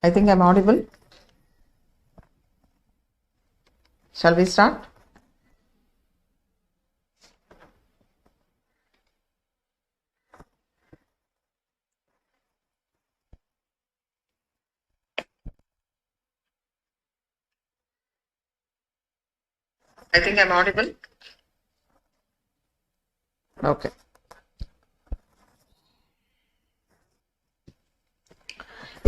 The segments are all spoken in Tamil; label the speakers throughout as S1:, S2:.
S1: I think I'm audible. Shall we start? I think I'm audible. Okay.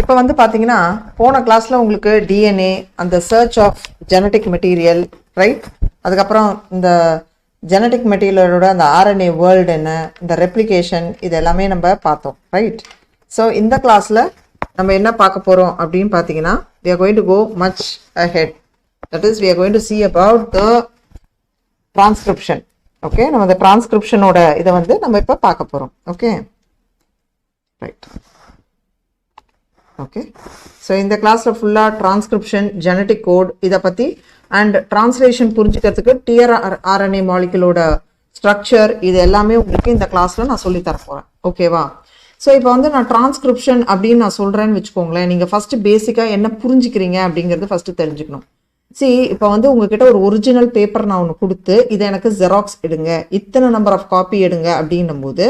S1: இப்போ வந்து பாத்தீங்கன்னா போன கிளாஸ்ல உங்களுக்கு DNA அந்த search of genetic material right, அதுக்கப்புறம் இந்த ஜெனடிக் மெட்டீரியலோட அந்த RNA வேர்ல்டு என்ன, இந்த ரெப்ளிகேஷன், இது எல்லாமே நம்ம பார்த்தோம் ரைட். ஸோ இந்த கிளாஸ்ல நம்ம என்ன பார்க்க போறோம் அப்படின்னு பார்த்தீங்கன்னா we are going to go much ahead. That is we are going to see about the transcription. Okay, நம்ம இந்த டிரான்ஸ்கிரிப்ஷனோட இதை வந்து நம்ம இப்போ பார்க்க போறோம். Okay right. ஓகே, ஸோ இந்த கிளாஸில் ஃபுல்லாக டிரான்ஸ்கிரிப்ஷன், ஜெனட்டிக் கோட் இதை பற்றி அண்ட் டிரான்ஸ்லேஷன் புரிஞ்சுக்கிறதுக்கு tRNA மாலிகுலோட ஸ்ட்ரக்சர் இது எல்லாமே உங்களுக்கு இந்த கிளாஸில் நான் சொல்லித்தர போகிறேன். ஓகேவா? ஸோ இப்போ வந்து நான் டிரான்ஸ்கிரிப்ஷன் அப்படின்னு நான் சொல்கிறேன்னு வச்சுக்கோங்களேன், நீங்கள் ஃபஸ்ட்டு பேசிக்காக என்ன புரிஞ்சுக்கிறீங்க அப்படிங்கிறது ஃபஸ்ட்டு தெரிஞ்சுக்கணும். இப்போ வந்து உங்ககிட்ட ஒரு ஒரிஜினல் பேப்பர் நான் ஒன்று கொடுத்து இதை எனக்கு ஜெராக்ஸ் எடுங்க, இத்தனை நம்பர் ஆஃப் காப்பி எடுங்க அப்படின்னும் போது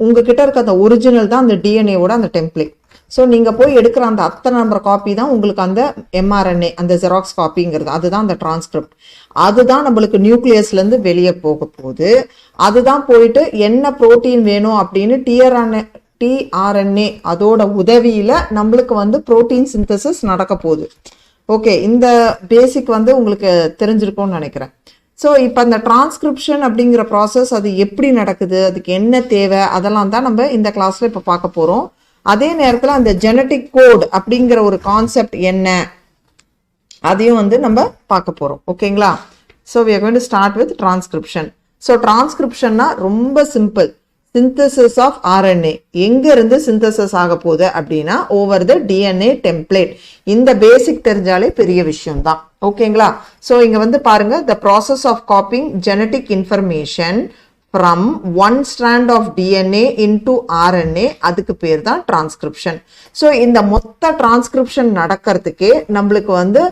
S1: உங்ககிட்ட இருக்க அந்த ஒரிஜினல் தான் அந்த டிஎன்ஏவோட அந்த டெம்ப்ளேட். ஸோ நீங்கள் போய் எடுக்கிற அந்த அத்தனை நம்பர் காப்பி தான் உங்களுக்கு அந்த mRNA அந்த ஜெராக்ஸ் காப்பிங்கிறது, அதுதான் அந்த டிரான்ஸ்கிரிப்ட். அதுதான் நம்மளுக்கு நியூக்ளியஸ்லேருந்து வெளியே போக போகுது. அதுதான் போயிட்டு என்ன ப்ரோட்டீன் வேணும் அப்படின்னு tRNA அதோட உதவியில் நம்மளுக்கு வந்து ப்ரோட்டீன் சிந்தசிஸ் நடக்க போகுது. ஓகே, இந்த பேசிக் வந்து உங்களுக்கு தெரிஞ்சிருக்கும்னு நினைக்கிறேன். ஸோ இப்போ அந்த டிரான்ஸ்கிரிப்ஷன் அப்படிங்கிற ப்ராசஸ் அது எப்படி நடக்குது, அதுக்கு என்ன தேவை, அதெல்லாம் தான் நம்ம இந்த கிளாஸில் இப்போ பார்க்க போகிறோம். அதே நேரத்தில் அந்த ஜெனட்டிக் கோட் அப்படிங்கிற ஒரு கான்செப்ட் என்ன அதையும் வந்து நம்ம பார்க்க போகிறோம். ஓகேங்களா? So we are going to start with transcription. So டிரான்ஸ்கிரிப்ஷன்னா ரொம்ப சிம்பிள், சிந்தசிஸ் ஆஃப் RNA. எங்க இருந்து சிந்தசிஸ் ஆக போகுது அப்படின்னா ஓவர் த DNA டெம்ப்ளேட். இந்த பேசிக் தெரிஞ்சாலே பெரிய விஷயம் தான். ஓகேங்களா? ஸோ இங்க வந்து பாருங்க, the process of copying genetic information from one strand of DNA into RNA, அதுக்கு பேர் தான் டிரான்ஸ்கிரிப்ஷன். ஸோ இந்த மொத்த டிரான்ஸ்கிரிப்ஷன் நடக்கிறதுக்கே நம்மளுக்கு வந்து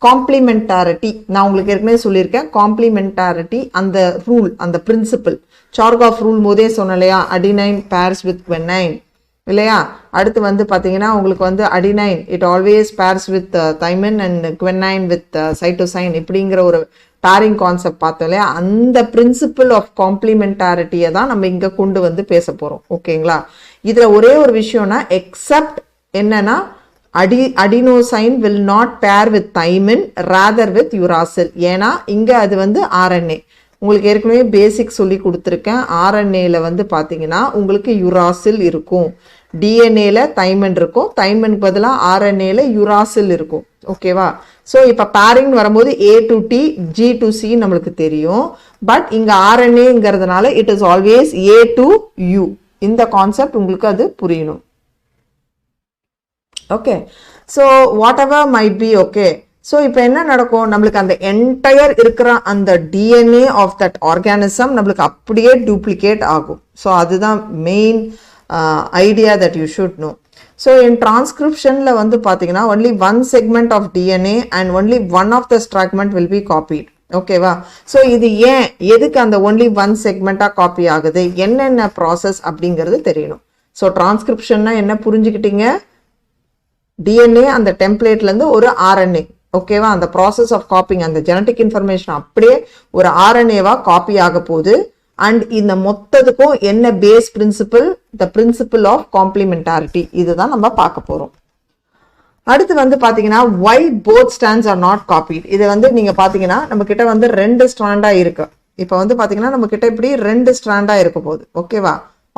S1: காம்ப்ளிமெண்டாரிட்டி, நான் உங்களுக்கு ஏற்கனவே சொல்லியிருக்கேன், காம்ப்ளிமெண்டாரிட்டி அந்த ரூல், அந்த பிரின்சிபிள் சார்காஃப் ரூல் போதே சொன்னேன் இல்லையா, அடினைன் பேர்ஸ் வித் குவெனைன் இல்லையா. அடுத்து வந்து பார்த்தீங்கன்னா உங்களுக்கு வந்து adenine it always pairs with thymine and guanine with cytosine இப்படிங்கிற ஒரு பேரிங் கான்செப்ட் பார்த்தோம் இல்லையா. அந்த பிரின்சிபிள் ஆஃப் காம்ப்ளிமெண்டாரிட்டியை தான் நம்ம இங்கே கொண்டு வந்து பேச போகிறோம். ஓகேங்களா? இதில் ஒரே ஒரு விஷயம்னா எக்ஸப்ட் என்னன்னா adenosine will not bear with thymine rather with uracil. ஏன்னா இங்கே அது வந்து RNA. உங்களுக்கு ஏற்கனவே பேசிக் சொல்லி கொடுத்துருக்கேன். RNAல வந்து பார்த்தீங்கன்னா உங்களுக்கு யுராசில் இருக்கும், டிஎன்ஏல தைமன் இருக்கும், தைமனுக்கு பதிலாக RNAல யுராசில் இருக்கும். ஓகேவா? ஸோ இப்போ பேரிங் வரும்போது A to T G to C நம்மளுக்கு தெரியும். பட் இங்கே RNAங்கிறதுனால it is always A to U. இந்த கான்செப்ட் உங்களுக்கு அது புரியணும். Okay, so whatever might be. Okay, so இப்போ என்ன நடக்கும், நம்மளுக்கு அந்த என்டையர் இருக்கிற அந்த டிஎன்ஏ ஆஃப் தட் ஆர்கானிசம் நம்மளுக்கு அப்படியே டூப்ளிகேட் ஆகும். ஸோ அதுதான் main idea that you should know. So in டிரான்ஸ்கிரிப்ஷனில் வந்து பார்த்தீங்கன்னா only one segment of DNA and only one of the fragment will be copied. ஓகேவா? ஸோ இது ஏன், எதுக்கு அந்த ஒன்லி ஒன் செக்மெண்ட்டாக காப்பி ஆகுது, என்னென்ன ப்ராசஸ் அப்படிங்கிறது தெரியணும். ஸோ டிரான்ஸ்கிரிப்ஷன்னா என்ன புரிஞ்சுக்கிட்டீங்க, டிஎன்ஏ அந்த டெம்ப்ளேட்லேருந்து ஒரு RNA. ஓகேவா? அந்த ப்ராசஸ் ஆஃப் காப்பிங் அந்த ஜெனட்டிக் இன்ஃபர்மேஷன் அப்படியே ஒரு RNAவா காப்பி ஆக போகுது. அண்ட் இந்த மொத்தத்துக்கும் என்ன base principle, the principle of complementarity, இதுதான் நம்ம பார்க்க போறோம். அடுத்து வந்து பாத்தீங்கன்னா why both strands are not copied. இது வந்து நீங்க பாத்தீங்கன்னா நம்ம கிட்ட வந்து 2 ஸ்ட்ராண்டா இருக்கு. இப்போ வந்து பாத்தீங்கன்னா நம்ம கிட்ட இப்படி 2 ஸ்ட்ராண்டா இருக்க போகுது. ஓகேவா?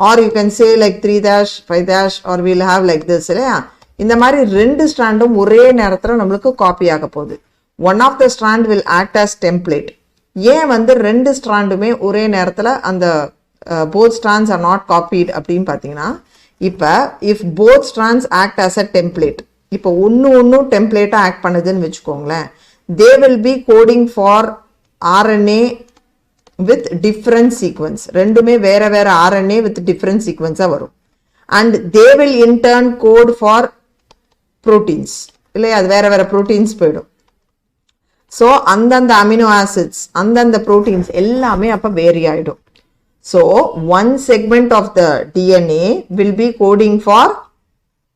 S1: Or you can say like 3-5- or we'll have like this இல்லையா. இந்த மாதிரி 2 ஸ்ட்ராண்டும் ஒரே நேரத்தில் நம்மளுக்கு காப்பி ஆக போகுது. One of the strand will act as template. ஏன் வந்து 2 ஸ்ட்ராண்டுமே ஒரே நேரத்தில் அந்த both strands are not copied அப்படின்னு பார்த்தீங்கன்னா, இப்போ if both strands act as a template, இப்போ ஒன்றும் டெம்ப்ளேட்டாக ஆக்ட் பண்ணுதுன்னு வச்சுக்கோங்களேன், they will be coding for RNA with different sequence. ரெண்டுமே வேற வேற RNA வித் டிஃப்ரெண்ட் சீக்வன்ஸாக வரும். And they will in turn code for proteins இல்லையா, அது வேற வேற ப்ரோட்டீன்ஸ் போயிடும். ஸோ அந்தந்த அமினோ ஆசிட்ஸ் அந்தந்த ப்ரோட்டீன்ஸ் எல்லாமே அப்போ வேரி ஆகிடும். So one segment of the DNA will be coding for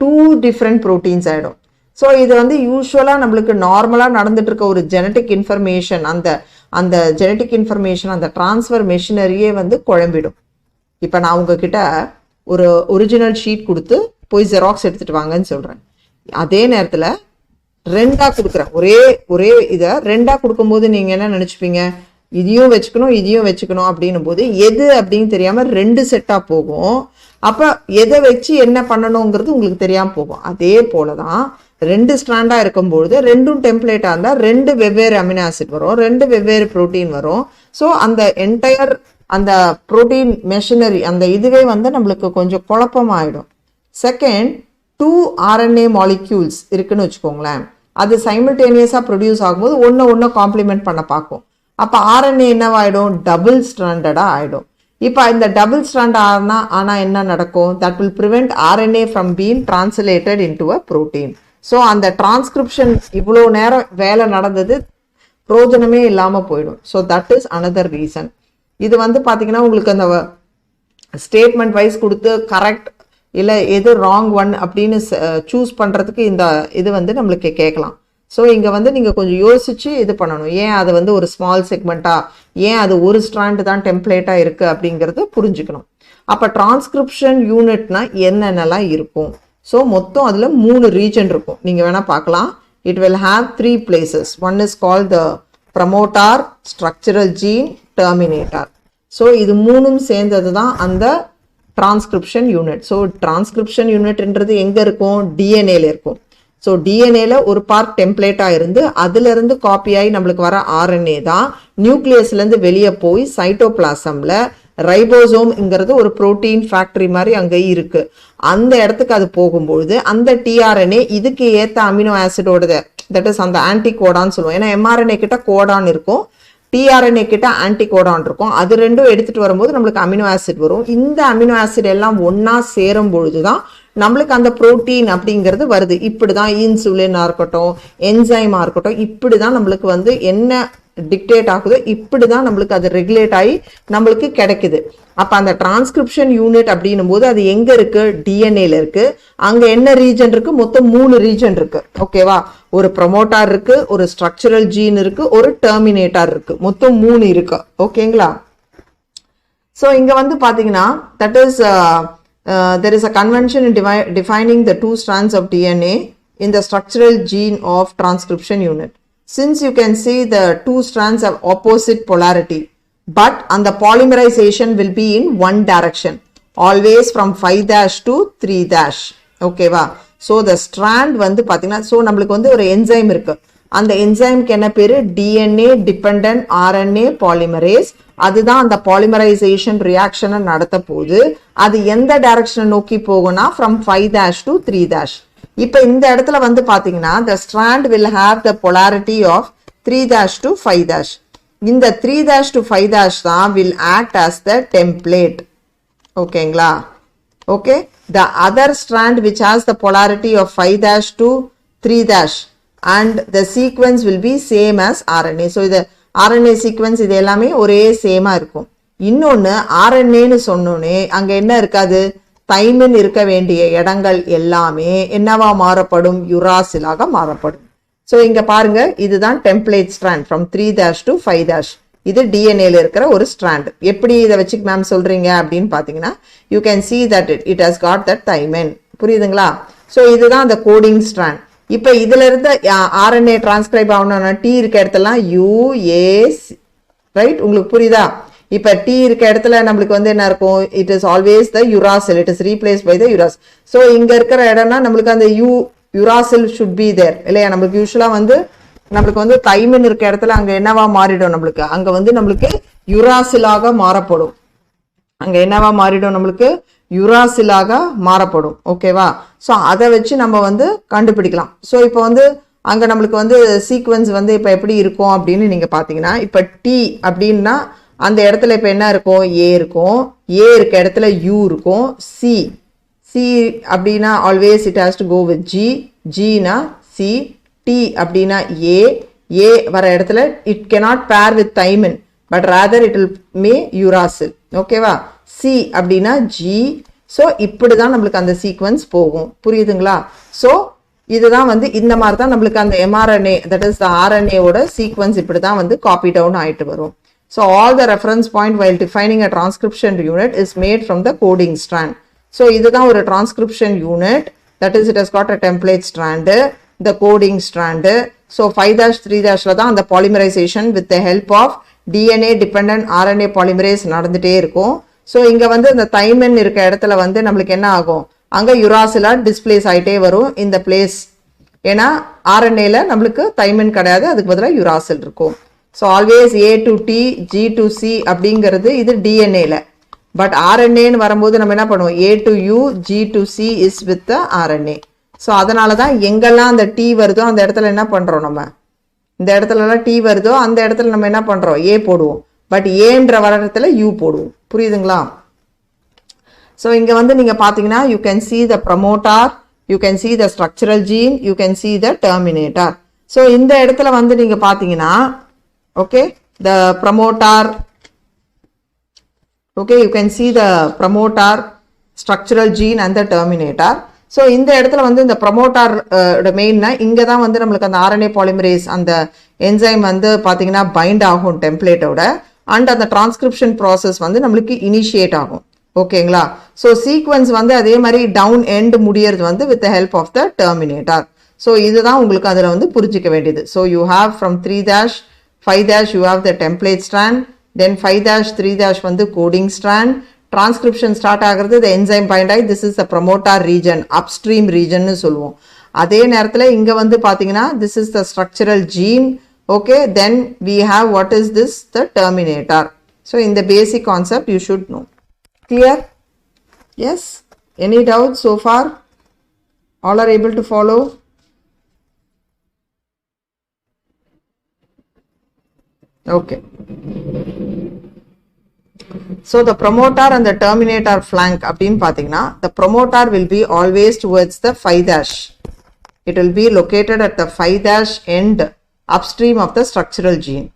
S1: 2 different proteins ஆகிடும். ஸோ இது வந்து யூஸ்வலாக நம்மளுக்கு நார்மலாக நடந்துட்டு இருக்க ஒரு ஜெனட்டிக் இன்ஃபர்மேஷன், அந்த ஜெனட்டிக் இன்ஃபர்மேஷன் அந்த டிரான்ஸ்ஃபர் மெஷினரியே வந்து குழம்பிடும். இப்போ நான் உங்ககிட்ட ஒரு ஒரிஜினல் ஷீட் கொடுத்து போய் ஜெராக்ஸ் எடுத்துகிட்டு வாங்கன்னு சொல்கிறேன். அதே நேரத்தில் 2ஆக கொடுக்குறேன், ஒரே இதை 2ஆக கொடுக்கும்போது நீங்கள் என்ன நினச்சிப்பீங்க, இதையும் வச்சுக்கணும் அப்படின்னும் போது எது அப்படின்னு தெரியாமல் 2 செட்டாக போகும். அப்போ எதை வச்சு என்ன பண்ணணுங்கிறது உங்களுக்கு தெரியாமல் போகும். அதே போல தான் 2 ஸ்ட்ராண்டாக இருக்கும்பொழுது 2ம் டெம்ப்ளேட்டாக இருந்தால் 2 வெவ்வேறு அமினோ ஆசிட் வரும், 2 வெவ்வேறு ப்ரோட்டீன் வரும். ஸோ அந்த என்டையர் அந்த ப்ரோட்டீன் மெஷினரி அந்த இதுவே வந்து நம்மளுக்கு கொஞ்சம் குழப்பமாயிடும். செகண்ட், 2 RNA மாலிக்யூல்ஸ் இருக்குன்னு வச்சுக்கோங்களேன், அது சைமல்டேனியஸாக ப்ரொடியூஸ் ஆகும்போது ஒன்று காம்ப்ளிமெண்ட் பண்ண பார்க்கும். அப்போ RNA என்னவாயிடும், டபுள் ஸ்ட்ராண்டடாக ஆகிடும். இப்போ இந்த டபுள் ஸ்ட்ராண்ட் ஆனால் என்ன நடக்கும், that will prevent RNA from being translated into a protein. So அந்த டிரான்ஸ்கிரிப்ஷன் இவ்வளோ நேரம் வேலை நடந்தது பிரோஜனமே இல்லாமல் போயிடும். So that is another reason. இது வந்து பார்த்தீங்கன்னா உங்களுக்கு அந்த ஸ்டேட்மெண்ட் வைஸ் கொடுத்து கரெக்ட் இல்லை எது ராங் ஒன் அப்படின்னு சூஸ் பண்ணுறதுக்கு இந்த இது வந்து நம்மளுக்கு கேட்கலாம். ஸோ இங்கே வந்து நீங்கள் கொஞ்சம் யோசிச்சு இது பண்ணணும். ஏன் அது வந்து ஒரு ஸ்மால் செக்மெண்ட்டாக, ஏன் அது ஒரு ஸ்ட்ராண்டு தான் டெம்ப்ளேட்டாக இருக்குது அப்படிங்கிறது புரிஞ்சுக்கணும். அப்போ டிரான்ஸ்கிரிப்ஷன் யூனிட்னா என்னென்னலாம் இருக்கும். ஸோ மொத்தம் அதில் 3 ரீஜன் இருக்கும். நீங்கள் வேணால் பார்க்கலாம். It will have 3 places. One is called the promoter, structural gene, terminator. So இது 3ம் சேர்ந்தது தான் அந்த டிரான்ஸ்கிரிப்ஷன் யூனிட். ஸோ டிரான்ஸ்கிரிப்ஷன் யூனிட்ன்றது எங்கே இருக்கும், டிஎன்ஏல இருக்கும். ஸோ டிஎன்ஏல ஒரு பார்ட் டெம்ப்ளேட்டாக இருந்து அதிலிருந்து காப்பி ஆகி நம்மளுக்கு வர RNA தான் நியூக்ளியஸ்லேருந்து வெளியே போய் சைட்டோபிளாசமில் ரைபோசோம்ங்கிறது ஒரு புரோட்டீன் ஃபேக்டரி மாதிரி அங்கே இருக்கு. அந்த இடத்துக்கு அது போகும்பொழுது அந்த tRNA இதுக்கு ஏற்ற அமினோ ஆசிடோடது, தட் இஸ் அந்த ஆன்டிகோடான்னு சொல்லுவோம். ஏன்னா mRNA கிட்ட கோடான் இருக்கும், tRNA கிட்ட ஆன்டிகோடான் இருக்கும். அது ரெண்டும் எடுத்துட்டு வரும்போது நம்மளுக்கு அமினோ ஆசிட் வரும். இந்த அமினோ ஆசிட் எல்லாம் ஒன்னா சேரும் பொழுதுதான் நம்மளுக்கு அந்த புரோட்டீன் அப்படிங்கிறது வருது. இப்படிதான் இன்சுலினா இருக்கட்டும், என்சைமா இருக்கட்டும், இப்படிதான் நம்மளுக்கு வந்து என்ன டிக்டேட் ஆகுது, இப்படிதான் நம்மளுக்கு அது ரெகுலேட் ஆகி நம்மளுக்கு கிடைக்குது. அப்ப அந்த டிரான்ஸ்கிரிப்ஷன் யூனிட் அப்படின்னும் போது அது எங்க இருக்கு, டிஎன்ஏல இருக்கு. அங்க என்ன ரீஜன் இருக்கு, மொத்தம் 3 ரீஜன் இருக்கு. ஓகேவா, ஒரு ப்ரமோட்டார் இருக்கு, ஒரு ஸ்ட்ரக்சரல் ஜீன் இருக்கு, ஒரு டெர்மினேட்டர் இருக்கு, மொத்தம் 3 இருக்கு. ஓகேங்களா. ஸோ இங்க வந்து பாத்தீங்கன்னா that is there is a convention in defining the 2 strands of DNA in the structural gene of transcription unit. Since you can see the 2 strands have opposite polarity, but and the polymerization will be in one direction, always from 5' to 3'. Okay va. So the strand வந்து பாத்தீங்கன்னா, so நம்மளுக்கு வந்து ஒரு என்சைம் இருக்கு. அந்த என்சைம்க்கு என்ன பேரு, DNA dependent RNA polymerase. அதுதான் அந்த பாலிமரைசேஷன் ரியாக்ஷனை நடத்த போது அது எந்த டைரக்ஷனை நோக்கி போகும்னா from 5' to 3'. இப்போ இந்த இடத்துல வந்து பாத்தீங்கன்னா the strand will have the polarity of 3' to 5'. இந்த 3' to 5' தான் will act as the template. ஓகேங்களா. Okay, the other strand which has the polarity of 5' to 3' and the sequence will be same as RNA. So இது RNA சீக்வன்ஸ் இது எல்லாமே ஒரே சேமா இருக்கும். இன்னொன்னு RNAன்னு சொன்னோன்னே அங்க என்ன இருக்காது, தைமின் இருக்க வேண்டிய இடங்கள் எல்லாமே என்னவா மாறப்படும், யுராசிலாக மாறப்படும். ஸோ இங்க பாருங்க, இதுதான் டெம்ப்ளேட் ஸ்ட்ராண்ட் ஃப்ரம் 3' to 5'. இது டிஎன்ஏல இருக்கிற ஒரு ஸ்ட்ராண்ட். எப்படி இதை வச்சு மேம் சொல்றீங்க அப்படின்னு பாத்தீங்கன்னா, you can see that it has got that thymine. புரியுதுங்களா. ஸோ இதுதான் அந்த கோடிங் ஸ்ட்ராண்ட். இப்ப இதுல இருந்து RNA டிரான்ஸ்கிரைப் ஆகணும்னா T இருக்க இடத்துல UAC, ரைட், உங்களுக்கு புரியுதா. இப்ப T இருக்க இடத்துல நம்மளுக்கு வந்து என்ன இருக்கும், it is always the uracil, it is replace by the uracil. So இங்க இருக்கிற இடம்னா நம்மளுக்கு அந்த யுராசில் ஷுட் பி தேர் இல்லையா. நம்மளுக்கு யூஸ்வலா வந்து நம்மளுக்கு வந்து தைமின் இருக்க இடத்துல அங்க என்னவா மாறிடும், நம்மளுக்கு அங்க வந்து நம்மளுக்கு யுராசிலாக மாறப்படும். அங்க என்னவா மாறிடும், நம்மளுக்கு யுராசிலாக மாறப்படும். ஓகேவா. ஸோ அதை வச்சு நம்ம வந்து கண்டுபிடிக்கலாம். ஸோ இப்போ வந்து அங்க நம்மளுக்கு வந்து சீக்வன்ஸ் வந்து இப்போ எப்படி இருக்கும் அப்படின்னு நீங்க பாத்தீங்கன்னா, இப்போ T அப்படின்னா அந்த இடத்துல இப்போ என்ன இருக்கும், A இருக்கும், A இருக்க இடத்துல U இருக்கும், C அப்படின்னா always it has to go with G, G na C, T அப்படின்னா A வர இடத்துல it cannot pair with thymine but rather it will may uracil. ஓகேவா? C அப்படின்னா G. ஸோ இப்படி தான் நம்மளுக்கு அந்த சீக்வன்ஸ் போகும். புரியுதுங்களா? ஸோ இதுதான் வந்து இந்த மாதிரி தான் நம்மளுக்கு அந்த mRNA, that is the RNA ஓட சீக்வன்ஸ் இப்படி தான் வந்து காப்பி டவுன் ஆயிட்டு வரும். So all the reference point while defining a transcription unit is made from the coding strand. So இதுதான் ஒரு transcription unit, that is it has got a template strand, the coding strand. So 5-3- தான் அந்த polymerization with the help of DNA dependent RNA polymerase நடந்துட்டே இருக்கும். So இங்க வந்து இந்த thymine இருக்க இடத்துல வந்து நம்மளுக்கு என்ன ஆகும், அங்க uracil டிஸ்பிளேஸ் ஆயிட்டே வரும் இந்த பிளேஸ். ஏன்னா RNA-ல நம்மளுக்கு thymine கிடையாது, அதுக்கு பதிலா uracil இருக்கும். So always A to T, G to C அப்படிங்கிறது இது DNA-ல. பட் RNA-ன்னு வரும்போது நம்ம என்ன பண்ணுவோம், A to U, G to C is with the RNA. So அதனால தான் எங்கெல்லாம் அந்த T வருதோ அந்த இடத்துல என்ன பண்ணுறோம், நம்ம இந்த இடத்துலலாம் T வருதோ அந்த இடத்துல நம்ம என்ன பண்ணுறோம், A போடுவோம். பட் ஏன்ற வர இடத்துல U போடுவோம். புரியுதுங்களா? ஸோ இங்கே வந்து நீங்கள் பார்த்தீங்கன்னா you can see the promoter, you can see the structural gene, you can see the terminator. So இந்த இடத்துல வந்து நீங்கள் பார்த்தீங்கன்னா okay, the promoter, okay, you can see the promoter, structural gene and the terminator. So இந்த இடத்துல வந்து இந்த promoter மெயின்னா இங்க தான் வந்து நம்மளுக்கு அந்த RNA polymerase அந்த enzyme வந்து பாத்தீங்கன்னா bind ஆகும் டெம்ப்ளேட்டோட, and அந்த transcription process வந்து நம்மளுக்கு initiate ஆகும். ஓகேங்களா? ஸோ சீக்வன்ஸ் வந்து அதே மாதிரி டவுன் எண்ட் முடியறது வந்து with the help of the terminator. So இதுதான் உங்களுக்கு அதில் வந்து புரிஞ்சிக்க வேண்டியது. So you have from 3-5- you have the template strand, then 5-3- வந்து coding strand. Transcription start ஆகிறது the enzyme bind ஆகி this is the promoter region, upstream region னு சொல்லுவோம். அதே நேரத்தில் இங்க வந்து பார்த்தீங்கன்னா this is the structural gene. Okay, then we have what is this, the terminator. So in the basic concept you should know. Clear? Yes? Any doubts so far? All are able to follow? Okay. So the promoter and the terminator flank அப்படின்னு பார்த்தீங்கன்னா the promoter will be always towards the 5-. It will be located at the 5- end upstream of the structural gene.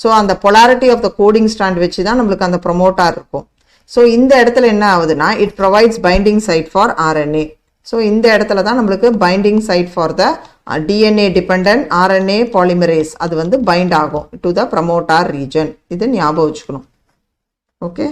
S1: So அந்த polarity of the coding strand வச்சு தான் நம்மளுக்கு அந்த promoter இருக்கும். So இந்த இடத்துல என்ன ஆகுதுன்னா it provides binding site for RNA. So இந்த இடத்துல தான் நம்மளுக்கு binding site for the DNA dependent RNA polymerase அது வந்து bind ஆகும் to the promoter region. இது ஞாபகம் வச்சுக்கணும். Okay,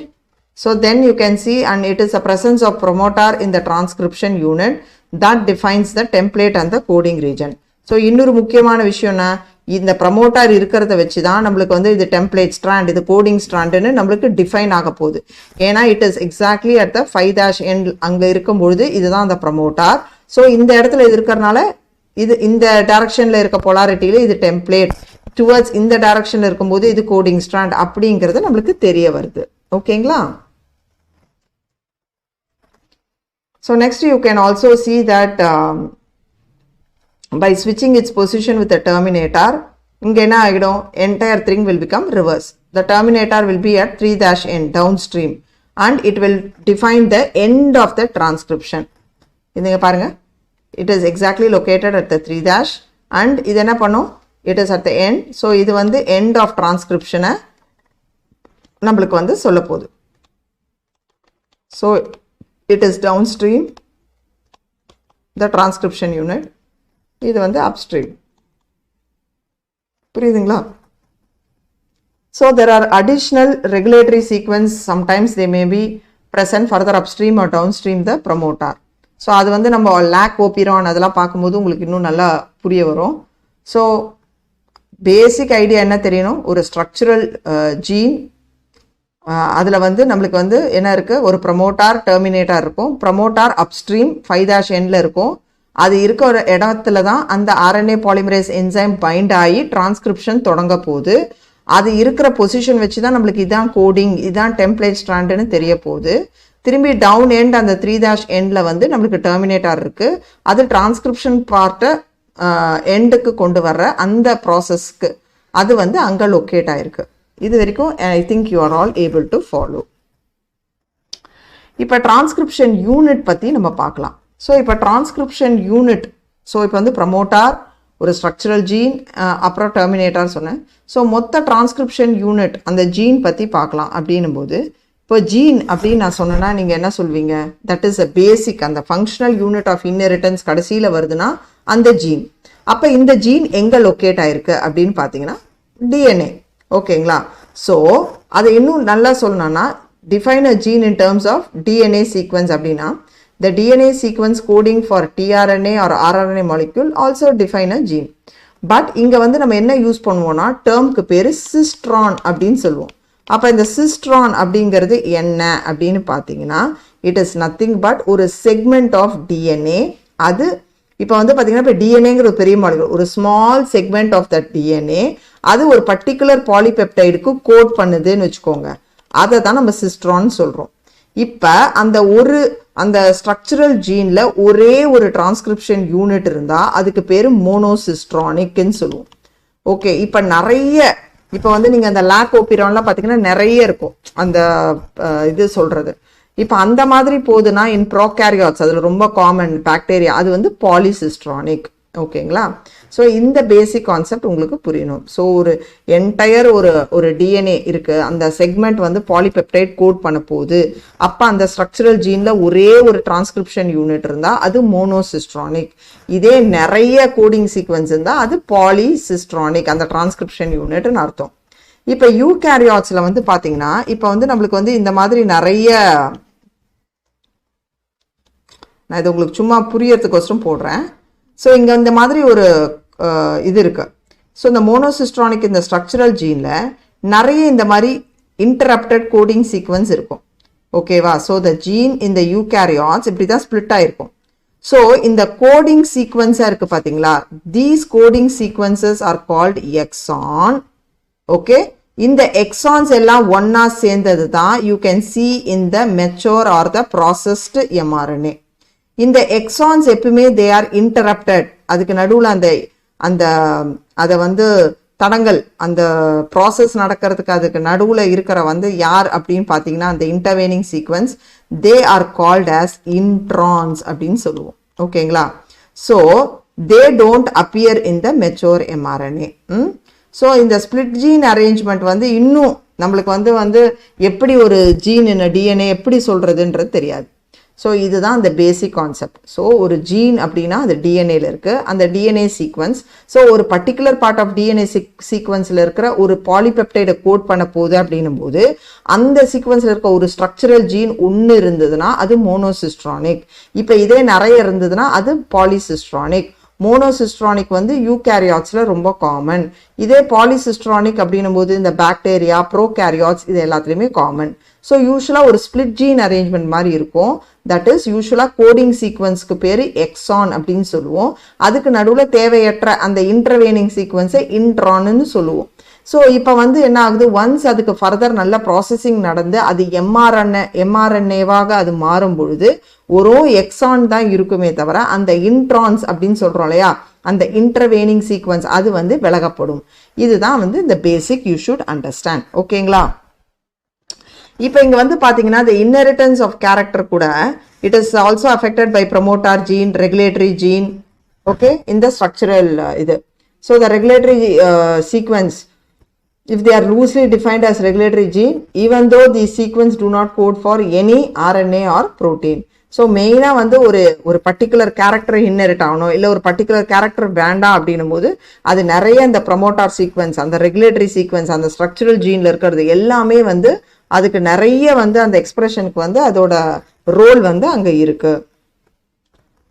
S1: so then you can see, and it is the presence of promoter in the transcription unit that defines the template and the coding region. So இன்னொரு முக்கியமான விஷயம்னா இந்த promoter இருக்கிறத வச்சு தான் நம்மளுக்கு வந்து இது template strand, இது coding strandன்னு நம்மளுக்கு define ஆக போகுது. ஏன்னா it is exactly at the 5- end அங்க இருக்கும்பொழுது இதுதான் அந்த promoter. So இந்த இடத்துல இது இருக்கிறனால இது இந்த டைரக்ஷன்ல இருக்க polarityல இது template, towards இந்த டைரக்ஷன்ல இருக்கும்போது இது coding strand அப்படிங்கிறது நம்மளுக்கு தெரிய வருது. ஓகேங்களா? So next you can also see that by switching its position with the terminator, இங்க என்ன ஆகிடும், entire thing will become reverse. The terminator will be at 3- end downstream and it will define the end of the transcription. இதுங்க பாருங்க, it is exactly located at the 3- and இது என்ன பண்ணும், it is at the end. So இது வந்து end of transcription நம்மளுக்கு வந்து சொல்ல போகுது. So it is downstream the transcription unit, இது வந்து upstream. புரியுதுங்களா? So there are additional regulatory sequence, sometimes they may be present further upstream or downstream the promoter. So அது வந்து நம்ம லாக் ஓபிரான் அதெல்லாம் பார்க்கும்போது உங்களுக்கு இன்னும் நல்லா புரிய வரும். ஸோ பேசிக் ஐடியா என்ன தெரியணும், ஒரு ஸ்ட்ரக்சரல் ஜீன், அதில் வந்து நம்மளுக்கு வந்து என்ன இருக்குது, ஒரு ப்ரமோட்டார் டெர்மினேட்டர் இருக்கும். ப்ரமோட்டார் அப்ஸ்ட்ரீம் 5- எண்டில் இருக்கும். அது இருக்க ஒரு இடத்துல தான் அந்த RNA பாலிமரேஸ் என்சைம் பைண்ட் ஆகி டிரான்ஸ்கிரிப்ஷன் தொடங்க போகுது. அது இருக்கிற பொசிஷன் வச்சு தான் நம்மளுக்கு இதான் கோடிங், இதான் டெம்ப்ளேட் ஸ்ட்ராண்டுன்னு தெரிய போகுது. திரும்பி டவுன் எண்ட் அந்த 3- எண்டில் வந்து நம்மளுக்கு டெர்மினேட்டர் இருக்குது. அது டிரான்ஸ்கிரிப்ஷன் பார்ட்டை எண்டுக்கு கொண்டு வர்ற அந்த ப்ராசஸ்க்கு அது வந்து அங்கே லொக்கேட் ஆகிருக்கு. இது வரைக்கும் I think you are all able to follow. இப்போ டிரான்ஸ்கிரிப்ஷன் யூனிட் பற்றி நம்ம பார்க்கலாம். ஸோ இப்போ டிரான்ஸ்கிரிப்ஷன் யூனிட், ஸோ இப்போ வந்து ப்ரமோட்டார், ஒரு ஸ்ட்ரக்சரல் ஜீன், அப்புறம் டெர்மினேட்டர் சொன்னேன். ஸோ மொத்த டிரான்ஸ்கிரிப்ஷன் யூனிட் அந்த ஜீன் பற்றி பார்க்கலாம். அப்படின்னும் போது இப்போ ஜீன் அப்படின்னு நான் சொன்னேன்னா நீங்கள் என்ன சொல்வீங்க? தட் இஸ் அ பேசிக், அந்த ஃபங்க்ஷனல் யூனிட் ஆஃப் இன்ஹெரிட்டன்ஸ் கடைசியில் வருதுன்னா அந்த ஜீன். அப்போ இந்த ஜீன் எங்கே லொக்கேட் ஆயிருக்கு அப்படின்னு பார்த்தீங்கன்னா டிஎன்ஏ. ஓகேங்களா? ஸோ அதை இன்னும் நல்லா சொல்லணும்னா define a gene in terms of DNA sequence அப்படின்னா the DNA sequence coding for tRNA or rRNA molecule also define a gene. But இங்கே வந்து நம்ம என்ன யூஸ் பண்ணுவோம்னா டேர்முக்கு பேர் சிஸ்ட்ரான் அப்படின்னு சொல்லுவோம். அப்போ இந்த சிஸ்ட்ரான் அப்படிங்கிறது என்ன அப்படின்னு பார்த்தீங்கன்னா இட் இஸ் நத்திங் பட் ஒரு செக்மெண்ட் ஆஃப் டிஎன்ஏ. அது இப்போ வந்து பார்த்தீங்கன்னா இப்போ டிஎன்ஏங்கிற ஒரு பெரிய மாலிகுல், ஒரு small segment of that DNA அது ஒரு பர்டிகுலர் பாலிபெப்டைடுக்கு கோட் பண்ணுதுன்னு வச்சுக்கோங்க. அதை தான் நம்ம சிஸ்ட்ரான் சொல்கிறோம். இப்போ அந்த ஸ்ட்ரக்சரல் ஜீனில் ஒரே ஒரு டிரான்ஸ்கிரிப்ஷன் யூனிட் இருந்தால் அதுக்கு பேர் மோனோசிஸ்ட்ரானிக்னு சொல்லுவோம். ஓகே, இப்போ வந்து நீங்கள் அந்த லாக்கோபிரான்லாம் பார்த்தீங்கன்னா நிறைய இருக்கும் அந்த இது சொல்கிறது. இப்போ அந்த மாதிரி போகுதுன்னா இன் ப்ரோகாரியாட்ஸ் அதில் ரொம்ப காமன் பாக்டீரியா, அது வந்து பாலிசிஸ்ட்ரானிக். ஓகேங்களா? ஸோ இந்த பேசிக் கான்செப்ட் உங்களுக்கு புரியணும். ஸோ ஒரு என்டையர் ஒரு டிஎன்ஏ இருக்குது, அந்த செக்மெண்ட் வந்து பாலிபெப்டைட் கோட் பண்ண போகுது. அப்போ அந்த ஸ்ட்ரக்சரல் ஜீனில் ஒரே ஒரு டிரான்ஸ்கிரிப்ஷன் யூனிட் இருந்தால் அது மோனோசிஸ்ட்ரானிக். இதே நிறைய கோடிங் சீக்வன்ஸ் இருந்தால் அது பாலிசிஸ்ட்ரானிக், அந்த டிரான்ஸ்கிரிப்ஷன் யூனிட்னு அர்த்தம். இப்போ யூகேரியாட்ஸில் வந்து பார்த்தீங்கன்னா இப்போ வந்து நம்மளுக்கு வந்து இந்த மாதிரி நிறைய, நான் இது உங்களுக்கு சும்மா புரியறதுக்கோசரம் போடுறேன். ஸோ இங்கே இந்த மாதிரி ஒரு இது இருக்குது. ஸோ இந்த மோனோசிஸ்ட்ரானிக் இந்த ஸ்ட்ரக்சரல் ஜீனில் நிறைய இந்த மாதிரி இன்டரப்டட் கோடிங் சீக்வன்ஸ் இருக்கும். ஓகேவா? ஸோ த ஜீன் இந்த யூகேரியாட்ஸ் இப்படி தான் ஸ்பிளிட் ஆகிருக்கும். ஸோ இந்த கோடிங் சீக்வன்ஸாக இருக்குது பார்த்தீங்களா, these coding sequences are called exon. Okay, இந்த எக்ஸான்ஸ் எல்லாம் ஒன்னா சேர்ந்தது தான் you can see in the mature or the processed mRNA. இந்த எக்ஸான்ஸ் எப்பவுமே தே ஆர் இன்டரப்டட், அதுக்கு நடுவில் அதை வந்து தடங்கள், அந்த ப்ராசஸ் நடக்கிறதுக்கு அதுக்கு நடுவில் இருக்கிற வந்து யார் அப்படின்னு பார்த்தீங்கன்னா அந்த intervening sequence, they are called as introns அப்படின்னு சொல்லுவோம். ஓகேங்களா? So they don't appear in the mature mRNA. So இந்த ஸ்பிளிட் ஜீன் அரேஞ்ச்மெண்ட் வந்து இன்னும் நம்மளுக்கு வந்து எப்படி ஒரு ஜீன் என்ன டிஎன்ஏ எப்படி சொல்கிறதுன்றது தெரியாது. ஸோ இதுதான் அந்த பேசிக் கான்செப்ட். ஸோ ஒரு ஜீன் அப்படின்னா அது டிஎன்ஏல இருக்குது, அந்த டிஎன்ஏ சீக்வன்ஸ். ஸோ ஒரு பர்டிகுலர் பார்ட் ஆஃப் டிஎன்ஏ சீக்வன்ஸில் இருக்கிற ஒரு பாலிபெப்டைடை கோட் பண்ண போகுது அப்படின்னும் போது அந்த சீக்வன்ஸில் இருக்க ஒரு ஸ்ட்ரக்சரல் ஜீன் ஒன்று இருந்ததுன்னா அது மோனோசிஸ்ட்ரானிக். இப்போ இதே நிறைய இருந்ததுன்னா அது பாலிசிஸ்ட்ரானிக். மோனோசிஸ்ட்ரானிக் வந்து யூகேரியாட்ஸில் ரொம்ப காமன். இதே பாலிசிஸ்ட்ரானிக் அப்படின்னும் போது இந்த பாக்டீரியா, ப்ரோகேரியாட்ஸ் இது எல்லாத்துலேயுமே காமன். ஸோ யூஸ்வலாக ஒரு ஸ்பிளிட் ஜீன் அரேஞ்ச்மெண்ட் மாதிரி இருக்கும். தட் இஸ் யூஸ்வலாக கோடிங் சீக்வன்ஸ்க்கு பேர் எக்ஸான் அப்படின்னு சொல்லுவோம். அதுக்கு நடுவில் தேவையற்ற அந்த இன்டர்வேனிங் சீக்வன்ஸை இன்ட்ரான்னு சொல்லுவோம். ஸோ இப்போ வந்து என்ன ஆகுது, ஒன்ஸ் அதுக்கு ஃபர்தர் நல்ல ப்ராசஸிங் நடந்து அது எம்ஆர்என்ஏவாக அது மாறும் பொழுது ஒரு எக்ஸான் தான் இருக்குமே தவிர அந்த இன்ட்ரான்ஸ் அப்படின்னு சொல்கிறோம் இல்லையா, அந்த இன்டர்வேனிங் சீக்வன்ஸ் அது வந்து விலகப்படும். இதுதான் வந்து இந்த பேசிக் யூ ஷுட் அண்டர்ஸ்டாண்ட். ஓகேங்களா? இப்போ இங்கே வந்து பார்த்தீங்கன்னா the inheritance of character கூட it is also affected by promoter gene, regulatory gene, okay, in the structural இது. So the regulatory sequence, if they are loosely defined as regulatory gene, even though these sequence do not code for any RNA or protein. So மெயினாக வந்து ஒரு பர்டிகுலர் கேரக்டர் இன்ஹெரிட் ஆகணும், இல்லை ஒரு பர்டிகுலர் கேரக்டர் வேண்டாம் அப்படின்னும் போது அது நிறைய இந்த ப்ரமோட்டார் சீக்வன்ஸ், அந்த ரெகுலேட்டரி சீக்வன்ஸ், அந்த ஸ்ட்ரக்சரல் ஜீனில் இருக்கிறது எல்லாமே வந்து அதுக்கு நிறைய வந்து அந்த எக்ஸ்பிரஷனுக்கு வந்து அதோட ரோல் வந்து அங்கே இருக்கு.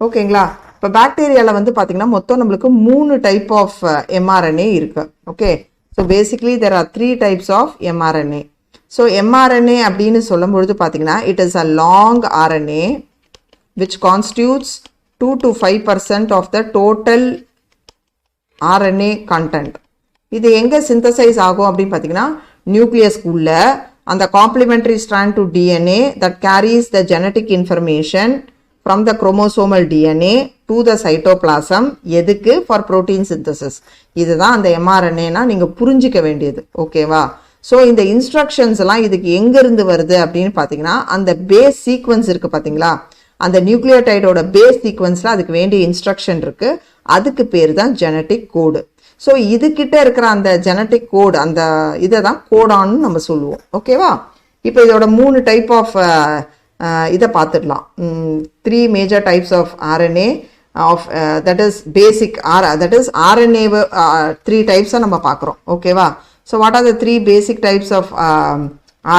S1: ஓகேங்களா? இப்போ பாக்டீரியாவில் வந்து பார்த்தீங்கன்னா மொத்தம் நம்மளுக்கு 3 டைப் ஆஃப் mRNA இருக்கு. Okay, so basically there are 3 types of mRNA. So mRNA அப்படின்னு சொல்லும்பொழுது பார்த்தீங்கன்னா it is a long RNA which constitutes 2 to 5% of the total RNA content. இது எங்கே சிந்தசைஸ் ஆகும் அப்படின்னு பார்த்தீங்கன்னா நியூக்ளியஸ்குள்ள அந்த complementary strand to DNA that carries the genetic information from the chromosomal DNA to the cytoplasm. எதுக்கு? for protein synthesis. இதுதான் அந்த mRNA-னா நீங்கள் புரிஞ்சிக்க வேண்டியது. ஓகேவா? ஸோ இந்த இன்ஸ்ட்ரக்ஷன்ஸ் எல்லாம் இதுக்கு எங்கேருந்து வருது அப்படின்னு பார்த்தீங்கன்னா அந்த பேஸ் சீக்வன்ஸ் இருக்குது பார்த்தீங்களா, அந்த நியூக்ளியோடைடோட பேஸ் சீக்வன்ஸில் அதுக்கு வேண்டிய இன்ஸ்ட்ரக்ஷன் இருக்குது, அதுக்கு பேர் தான் ஜெனட்டிக் கோடு. ஸோ இதுக்கிட்ட இருக்கிற அந்த ஜெனட்டிக் கோடு அந்த இதை தான் கோடான்னு நம்ம சொல்லுவோம். ஓகேவா? இப்போ இதோட 3 டைப் ஆஃப் இதை பார்த்துடலாம். 3 major types of RNA of that is basic that is RNA 3 டைப்ஸை நம்ம பார்க்குறோம். ஓகேவா? So what are the 3 basic types of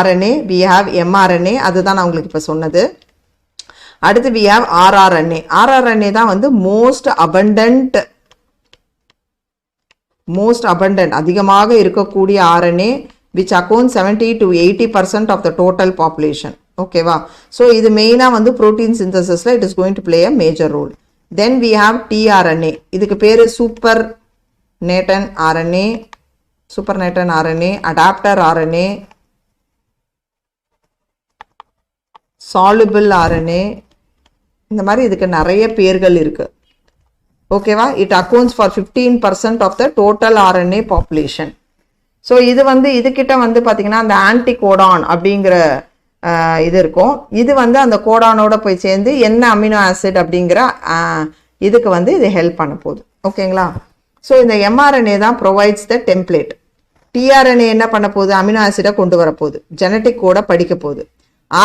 S1: RNA? we have mRNA, அதுதான் நான் உங்களுக்கு இப்போ சொன்னது. அடுத்து we have rRNA. rRNA தான் வந்து மோஸ்ட் abundant அதிகமாக இருக்கக்கூடிய RNA which accounts 70 to 80% of the total population. ஓகேவா? ஸோ இது மெயினாக வந்து ப்ரோட்டீன் சிந்தசிஸில் it is going to play a major role. Then we have tRNA. இதுக்கு பேர் supernatant RNA, adaptor RNA, soluble RNA, இந்த மாதிரி இதுக்கு நிறைய பேர்கள் இருக்கு. ஓகேவா? It accounts for 15% of the total RNA population. So இது வந்து இதுக்கிட்ட வந்து பார்த்தீங்கன்னா அந்த ஆன்டிகோடான் அப்படிங்கிற இது இருக்கும். இது வந்து அந்த கோடானோட போய் சேர்ந்து என்ன அமினோ ஆசிட் அப்படிங்கிற இதுக்கு வந்து இது ஹெல்ப் பண்ண போகுது. ஓகேங்களா? ஸோ இந்த mRNA தான் ப்ரொவைட்ஸ் த டெம்ப்ளேட். tRNA என்ன பண்ண போகுது? அமினோ ஆசிடை கொண்டு வர போகுது, ஜெனட்டிக் கோடை படிக்க போகுது.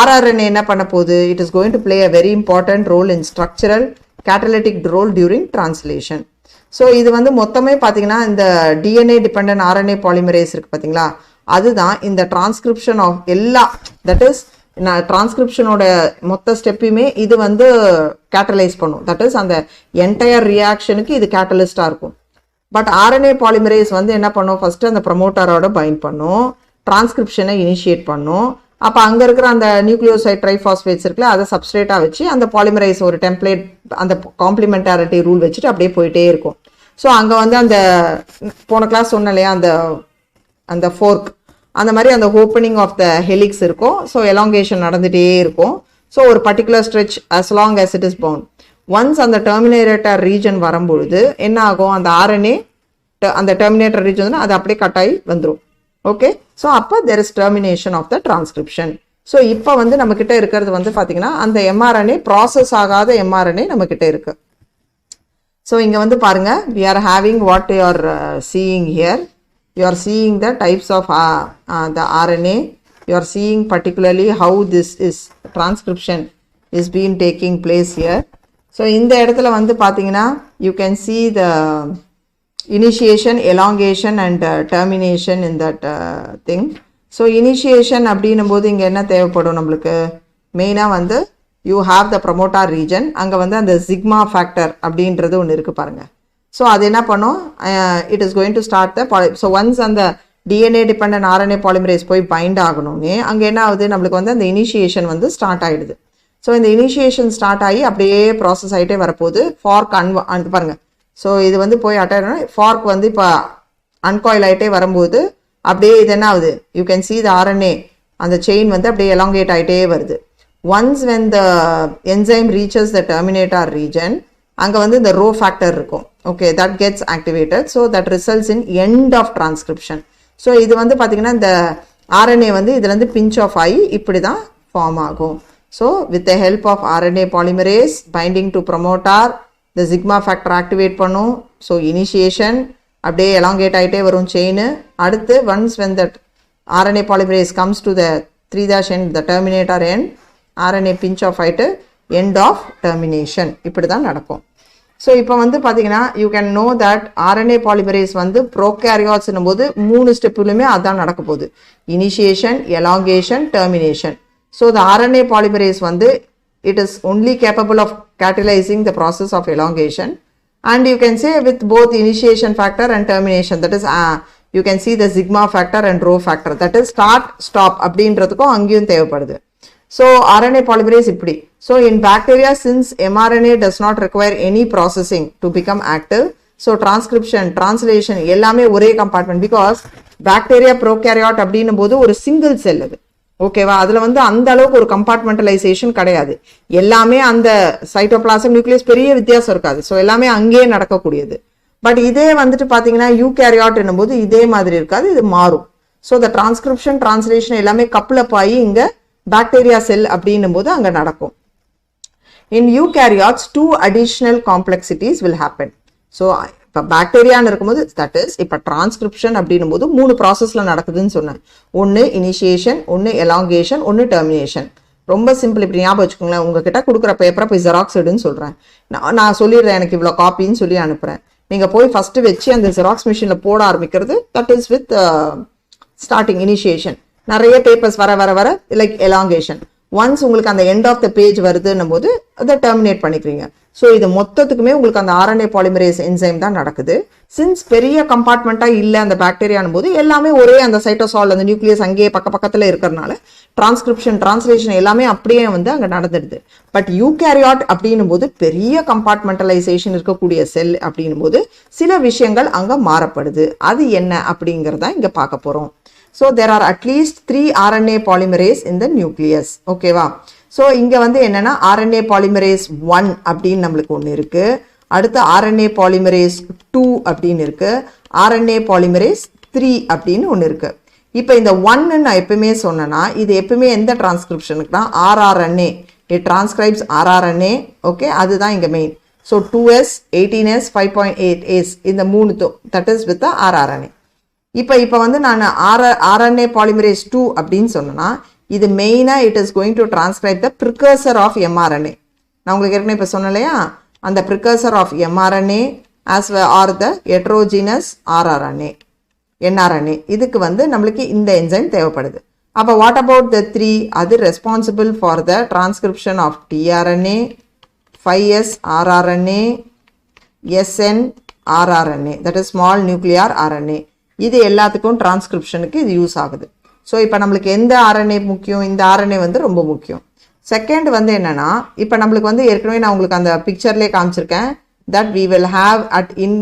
S1: rRNA என்ன பண்ண போகுது? It is going to play a very important role in structural catalytic role during translation. So இது வந்து மொத்தமே பார்த்தீங்கன்னா இந்த DNA டிபெண்டன்ட் RNA பாலிமரேஸ் இருக்குது பார்த்தீங்களா, அதுதான் இந்த டிரான்ஸ்கிரிப்ஷன் ஆஃப் எல்லா தட் இஸ் டிரான்ஸ்கிரிப்ஷனோட மொத்த ஸ்டெப்பையுமே இது வந்து கேட்டலைஸ் பண்ணும். தட் இஸ் அந்த என்டையர் ரியாக்ஷனுக்கு இது கேட்டலிஸ்டாக இருக்கும். பட் RNA பாலிமரேஸ் வந்து என்ன பண்ணும்? ஃபர்ஸ்ட் அந்த ப்ரமோட்டரோட பைண்ட் பண்ணும், டிரான்ஸ்கிரிப்ஷனை இனிஷியேட் பண்ணும். அப்போ அங்கே இருக்கிற அந்த நியூக்ளியோசைட் ட்ரைஃபாஸ்பேட்ஸ் இருக்குல்ல, அதை சப்ஸ்ட்ரேட்டாக வச்சு அந்த பாலிமரைஸ் ஒரு டெம்ப்ளேட் அந்த காம்ப்ளிமெண்டாரிட்டி ரூல் வச்சுட்டு அப்படியே போயிட்டே இருக்கும். ஸோ அங்கே வந்து அந்த போன கிளாஸ் சொன்ன இல்லையா அந்த ஃபோர்க் அந்த மாதிரி அந்த ஓப்பனிங் ஆஃப் த ஹெலிக்ஸ் இருக்கும். ஸோ எலாங்கேஷன் நடந்துகிட்டே இருக்கும். ஸோ ஒரு particular stretch as long as it is bound. Once அந்த டெர்மினேட்டர் ரீஜன் வரும்பொழுது என்ன ஆகும்? அந்த RNA அந்த டெர்மினேட்டர் ரீஜன் அது அப்படியே கட் ஆகி வந்துடும். ஓகே, ஸோ அப்போ there is termination of the transcription. So இப்போ வந்து நம்மக்கிட்ட இருக்கிறது வந்து பார்த்தீங்கன்னா அந்த mRNA ப்ராசஸ் ஆகாத mRNA நம்மக்கிட்ட இருக்கு. ஸோ இங்கே வந்து பாருங்க, we are having what you are seeing here. You are seeing the types of the RNA. You are seeing particularly how this is transcription is being taking place here. So இந்த இடத்துல வந்து பார்த்தீங்கன்னா you can see the initiation, elongation and termination in that thing. So initiation அப்படின்னும் போது இங்கே என்ன தேவைப்படும் நம்மளுக்கு? மெயினாக வந்து you have the promoter region. அங்கே வந்து அந்த சிக்மா ஃபேக்டர் அப்படின்றது ஒன்று இருக்குது பாருங்க. ஸோ அது என்ன பண்ணும்? It is going to start the so once அந்த DNA டிபெண்டன்ட் RNA பாலிமரேஸ் போய் பைண்ட் ஆகணும்னே அங்கே என்ன ஆகுது? நம்மளுக்கு வந்து அந்த இனிஷியேஷன் வந்து ஸ்டார்ட் ஆகிடுது. ஸோ இந்த இனிஷியேஷன் ஸ்டார்ட் ஆகி அப்படியே ப்ராசஸ் ஆகிட்டே வரப்போகுது. ஃபார்க் பாருங்க. ஸோ இது வந்து போய் அட்டாயிடும். ஃபார்க் வந்து இப்போ அன்காயில் ஆகிட்டே வரும்போது அப்படியே இது என்ன ஆகுது? You can see the RNA அந்த செயின் வந்து அப்படியே எலாங்கேட் ஆகிட்டே வருது. Once when the enzyme reaches the terminator region அங்கே வந்து இந்த ரோ ஃபேக்டர் இருக்கும். Okay, that gets activated. So that results in end of transcription. So இது வந்து பார்த்தீங்கன்னா இந்த RNA வந்து இதுலேருந்து பிஞ்ச் ஆஃப் ஆகி இப்படி தான் ஃபார்ம் ஆகும். So with the help of RNA polymerase binding to promoter இந்த சிக்மா ஃபேக்டர் ஆக்டிவேட் பண்ணும். ஸோ இனிஷியேஷன் அப்படியே எலாங்கேட் ஆகிட்டே வரும் செயின். அடுத்து once when that RNA polymerase comes to the 3' end the terminator end, RNA pinch off ஆகிட்டு எண்ட் ஆஃப் டெர்மினேஷன் இப்படி தான் நடக்கும். ஸோ இப்போ வந்து பார்த்தீங்கன்னா you can know that RNA polymerase வந்து ப்ரோகேரியாட்ஸ்னும் போது 3 ஸ்டெப்புலையுமே அதான் நடக்க போகுது. Initiation, elongation, termination. So the RNA polymerase வந்து it is only capable of catalyzing the process of elongation, and you can say with both initiation factor and termination, that is you can see the sigma factor and rho factor, that is start stop அப்படின்றதுக்கும் அங்கேயும் தேவைப்படுது. So RNA polymerase இப்படி. So in bacteria, since mRNA does not require any processing to become active, so transcription, translation எல்லாமே ஒரே compartment, because bacteria prokaryote அப்படின்னும் போது ஒரு single cell அது. ஓகேவா? அதில் வந்து அந்த அளவுக்கு ஒரு கம்பார்ட்மெண்டலைசேஷன் கிடையாது. எல்லாமே அந்த சைட்டோபிளாசம் நியூக்ளியஸ் பெரிய வித்தியாசம் இருக்காது. ஸோ எல்லாமே அங்கேயே நடக்கக்கூடியது. பட் இதே வந்துட்டு பார்த்தீங்கன்னா யூகேரியாட் என்னும்போது இதே மாதிரி இருக்காது, இது மாறும். ஸோ the transcription translation எல்லாமே couple up ஆகி இங்க பாக்டீரியா செல் அப்படின்னும் போது அங்க நடக்கும். In eukaryotes, 2 additional complexities will happen. So, இப்போ பாக்டீரியான்னு இருக்கும்போது that is, இப்போ டிரான்ஸ்கிரிப்ஷன் அப்படின்னும் போது 3 ப்ராசஸ்ல நடக்குதுன்னு சொன்னேன். ஒன்று இனிஷியேஷன், ஒன்று எலாங்கேஷன், ஒன்று டெர்மினேஷன். ரொம்ப சிம்பிள், இப்படி ஞாபகம் வச்சுக்கோங்களேன். உங்ககிட்ட கொடுக்குற பேப்பரை போய் ஜெராக்ஸ் எடுன்னு சொல்கிறேன். நான் சொல்லிடுறேன் எனக்கு இவ்வளோ காப்பின்னு சொல்லி அனுப்புகிறேன். நீங்கள் போய் ஃபஸ்ட்டு வச்சு அந்த ஜெராக்ஸ் மிஷினில் போட ஆரம்பிக்கிறது that is with starting initiation. நிறைய பேப்பர்ஸ் வர வர வர லைக் எலாங்கேஷன். ஒன்ஸ் உங்களுக்கு அந்த எண்ட் ஆஃப் த பேஜ் வருதுன்னும் போது அதை டெர்மினேட் பண்ணிக்கிறீங்க. ஸோ இது மொத்தத்துக்குமே உங்களுக்கு அந்த RNA பாலிமரேஸ் என்சைம் தான் நடக்குது. சின்ஸ் பெரிய கம்பார்ட்மெண்ட்டாக இல்லை அந்த பாக்டீரியானும் போது எல்லாமே ஒரே அந்த சைட்டோசால் அந்த நியூக்ளியஸ் அங்கேயே பக்கத்தில் இருக்கிறதுனால டிரான்ஸ்கிரிப்ஷன் டிரான்ஸ்லேஷன் எல்லாமே அப்படியே வந்து அங்கே நடந்துடுது. பட் யூகேரியாட் அப்படின்னும் போது பெரிய கம்பார்ட்மெண்டலைசேஷன் இருக்கக்கூடிய செல் அப்படின்னும் போது சில விஷயங்கள் அங்கே மாறப்படுது. அது என்ன அப்படிங்கிறத இங்கே பார்க்க போகிறோம். So there are at least 3 RNA polymerase in the nucleus. ஓகேவா? ஸோ இங்கே வந்து என்னன்னா RNA polymerase 1 அப்படின்னு நம்மளுக்கு ஒன்று இருக்கு. அடுத்து RNA polymerase 2 அப்படின்னு இருக்கு. RNA polymerase 3 அப்படின்னு ஒன்று இருக்கு. இப்போ இந்த 1 நான் எப்பவுமே சொன்னேன்னா இது எப்பவுமே எந்த டிரான்ஸ்கிரிப்ஷனுக்குனா rRNA. It transcribes rRNA. Okay, அதுதான் இங்கே main. So 2s, 18s, 5.8s இந்த 3 that is with the rRNA. இப்போ வந்து நான் RNA polymerase 2 அப்படின்னு சொன்னேன்னா இது மெயினாக it is going to transcribe the precursor of mRNA. நான் உங்களுக்கு ஏற்கனவே இப்போ சொன்னேன் இல்லையா, அந்த precursor of mRNA as are the heterogeneous rRNA nRNA. இதுக்கு வந்து நம்மளுக்கு இந்த என்சைம் தேவைப்படுது. அப்போ வாட் அபவுட் த 3? அது responsible for the transcription of tRNA, 5s rRNA, SN rRNA, that is small nuclear RNA. இது எல்லாத்துக்கும் டிரான்ஸ்கிரிப்ஷனுக்கு இது யூஸ் ஆகுது. ஸோ இப்போ நம்மளுக்கு எந்த RNA முக்கியம்? இந்த RNA வந்து ரொம்ப முக்கியம். செகண்ட் வந்து என்னன்னா, இப்போ நம்மளுக்கு வந்து ஏற்கனவே நான் உங்களுக்கு அந்த பிக்சர்லேயே காமிச்சிருக்கேன் that we will have at in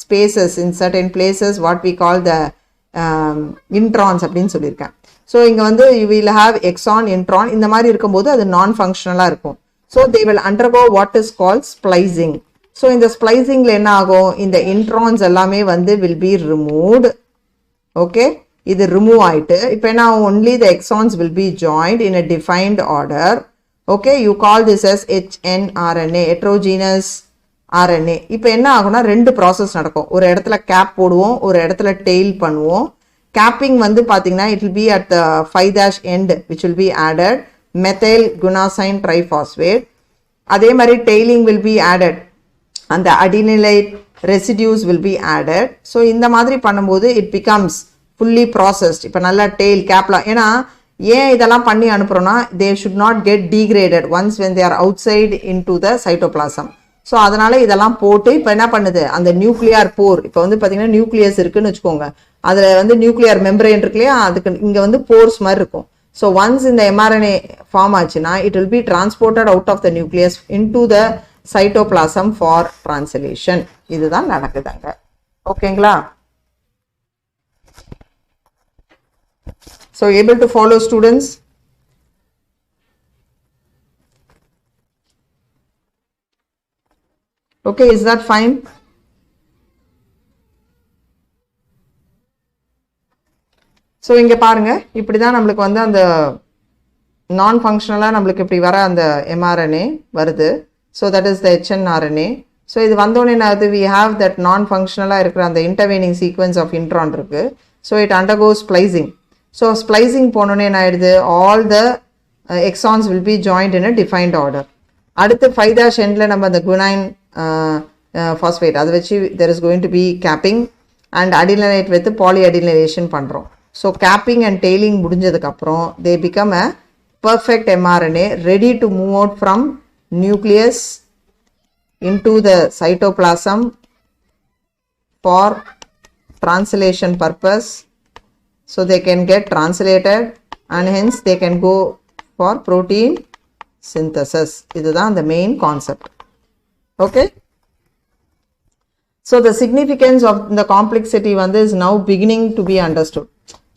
S1: spaces in certain places what we call the introns அப்படின்னு சொல்லியிருக்கேன். ஸோ இங்கே வந்து you will have exon, intron இந்த மாதிரி இருக்கும்போது அது நான் ஃபங்க்ஷனலாக இருக்கும். So they will undergo what is called splicing. So இந்த ஸ்ப்ளைசிங்கில் என்ன ஆகும்? இந்த இன்ட்ரான்ஸ் எல்லாமே வந்து வில் பி ரிமூவ்டு. ஓகே, இது ரிமூவ் ஆயிட்டு இப்போ என்ன ஆகும்? Only the exons will be joined in a defined order. Okay, you call this as HNRNA, heterogeneous RNA. இப்போ என்ன ஆகும்னா 2 ப்ராசஸ் நடக்கும். ஒரு இடத்துல கேப் போடுவோம், ஒரு இடத்துல டெய்ல் பண்ணுவோம். கேப்பிங் வந்து பார்த்தீங்கன்னா it will be at the 5' end which will be added methyl guanosine triphosphate. அதே மாதிரி டெய்லிங் வில் பி added, அந்த adenylate residues will be added. So இந்த மாதிரி பண்ணும்போது இட் பிகம்ஸ் ஃபுல்லி ப்ராசஸ்ட். இப்போ நல்லா டெய்ல் கேப்லாம், ஏன்னா ஏன் இதெல்லாம் பண்ணி அனுப்புகிறோன்னா they should not get degraded once when they are outside into the cytoplasm. So அதனால இதெல்லாம் போட்டு இப்போ என்ன பண்ணுது, அந்த நியூக்ளியர் போர், இப்போ வந்து பார்த்தீங்கன்னா நியூக்ளியஸ் இருக்குன்னு வச்சுக்கோங்க, அதில் வந்து நியூக்ளியர் மெம்பரேன் இருக்கு இல்லையா, அதுக்கு இங்கே வந்து போர்ஸ் மாதிரி இருக்கும். ஸோ ஒன்ஸ் இந்த mRNA ஃபார்ம் ஆச்சுன்னா it will be transported out of the nucleus into the cytoplasm for translation. இதுதான் நடக்குதுங்க. ஓகேங்களா? So able to follow students? Okay, is that fine? So இங்க பாருங்க, இப்படிதான் நம்மளுக்கு வந்து அந்த நான் ஃபங்க்ஷனலா நம்மளுக்கு இப்படி வர அந்த mRNA வருது. So that is the HNRNA. So இது வந்தோடனே அது we have that non-functional இருக்கிற அந்த intervening sequence of intron இருக்கு. So it undergoes splicing. So splicing போனோடனே என்ன ஆயிடுது, all the exons will be joined in a defined order. அடுத்து 5' endல நம்ம அந்த guanine phosphate அதை வச்சு there is going to be capping and adenylate with polyadenylation பண்ணுறோம். So capping and tailing முடிஞ்சதுக்கு அப்புறம் they become a perfect mRNA ready to move out from nucleus into the cytoplasm for translation purpose. So they can get translated and hence they can go for protein synthesis. இதுதான் the main concept. Okay. So the significance of the complexity வந்து is now beginning to be understood.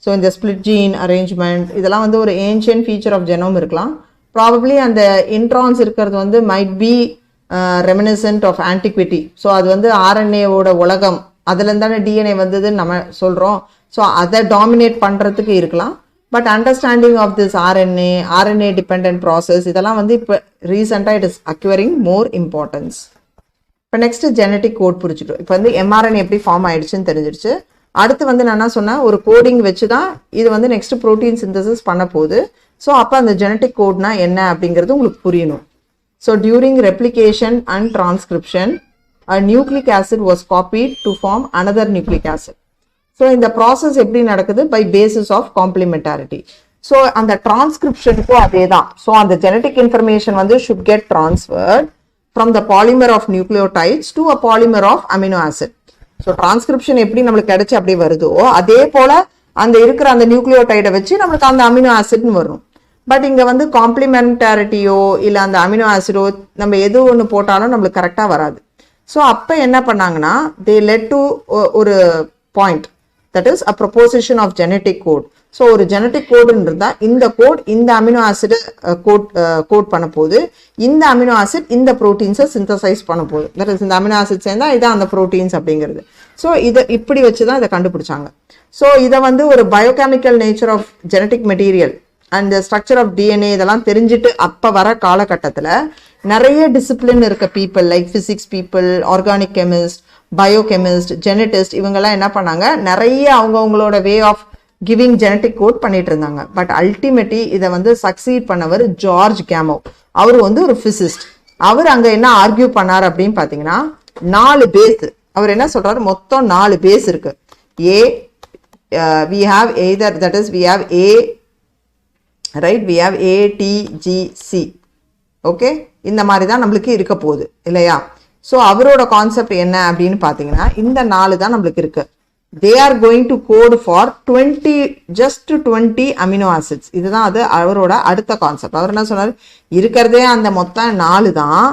S1: So in the split gene arrangement இதெல்லாம் வந்து ஒரு ancient feature of genome இருக்கலாம். Probably அந்த introns இருக்கிறது வந்து might be reminiscent of antiquity. So அது வந்து RNA ஓட உலகம் அதுலேருந்து தானே டிஎன்ஏ வந்ததுன்னு நம்ம சொல்கிறோம். ஸோ அதை டாமினேட் பண்ணுறதுக்கு இருக்கலாம். But understanding of this RNA depend process இதெல்லாம் வந்து இப்போ ரீசெண்டாக it is acquiring more importance. இப்போ நெக்ஸ்ட் ஜெனட்டிக் கோட் புரிச்சுட்டோம். இப்போ வந்து mRNA எப்படி ஃபார்ம் ஆயிடுச்சுன்னு தெரிஞ்சிருச்சு. அடுத்து வந்து நான் என்ன சொன்னேன், ஒரு கோடிங் வச்சு தான் இது வந்து நெக்ஸ்ட் ப்ரோட்டீன் சிந்தசிஸ் பண்ண போகுது. ஸோ அப்போ அந்த ஜெனட்டிக் கோட்னா என்ன அப்படிங்கிறது உங்களுக்கு புரியணும். So during replication and transcription a nucleic acid was copied to form another nucleic acid. So இந்த ப்ராசஸ் எப்படி நடக்குது, பை பேசிஸ் ஆஃப் காம்ப்ளிமெண்டாரிட்டி. ஸோ அந்த டிரான்ஸ்கிரிப்ஷனுக்கும் அதே தான். ஸோ அந்த ஜெனட்டிக் இன்ஃபர்மேஷன் வந்து should get transferred from the polymer of nucleotides to a polymer of amino acid. So transcription எப்படி நம்மளுக்கு கிடைச்சி அப்படியே வருதோ அதே போல அந்த இருக்கிற அந்த நியூக்ளியோடைடை வச்சு நம்மளுக்கு அந்த அமினோ ஆசிட்னு வரும். பட் இங்கே வந்து காம்ப்ளிமெண்டாரிட்டியோ இல்லை அந்த அமினோ ஆசிடோ நம்ம எது ஒன்று போட்டாலும் நம்மளுக்கு கரெக்டாக வராது. ஸோ அப்போ என்ன பண்ணாங்கன்னா தே லெட் டு ஒரு point, that is a proposition of genetic code. So ஒரு ஜெனட்டிக் கோடுன்னு இருந்தால் இந்த கோட் இந்த அமினோ ஆசிட் கோட் பண்ண போகுது, இந்த அமினோ ஆசிட் இந்த ப்ரோட்டீன்ஸை சிந்தசைஸ் பண்ண போகுது. தட் இஸ் இந்த அமினோ ஆசிட் சேர்ந்தா இதான் அந்த ப்ரோட்டீன்ஸ் அப்படிங்கிறது. ஸோ இதை இப்படி வச்சு தான் இதை கண்டுபிடிச்சாங்க. ஸோ இதை வந்து ஒரு biochemical nature of genetic material and structure of DNA இதெல்லாம் தெரிஞ்சுட்டு அப்போ வர காலகட்டத்தில் நிறைய டிசிப்ளின் இருக்க people like physics people, organic chemist, biochemist, geneticist இவங்கெல்லாம் என்ன பண்ணாங்க, நிறைய அவங்கவுங்களோட way of giving genetic code பண்ணிட்டு இருந்தாங்க. பட் அல்டிமேட்லி இதை வந்து சக்சீட் பண்ணவர் ஜார்ஜ் கேமோ. அவர் வந்து ஒரு பிசிஸ்ட். அவர் அங்கே என்ன ஆர்கியூ பண்ணார் அப்படின்னு பார்த்தீங்கன்னா 4 பேஸ். அவர் என்ன சொல்றாரு, மொத்தம் 4 பேஸ் இருக்கு. ஏ we have either, that is we have A, right, we have A, T, G, C. Okay, இந்த மாதிரி தான் நம்மளுக்கு இருக்க போகுது இல்லையா. ஸோ அவரோட கான்செப்ட் என்ன அப்படின்னு பார்த்தீங்கன்னா இந்த 4 தான் நம்மளுக்கு இருக்கு. they are going to code for 20 amino acids. இதுதான் அது அவரோட அடுத்த கான்செப்ட். அவர் என்ன சொன்னார், இருக்கிறதே அந்த மொத்தம் 4 தான்,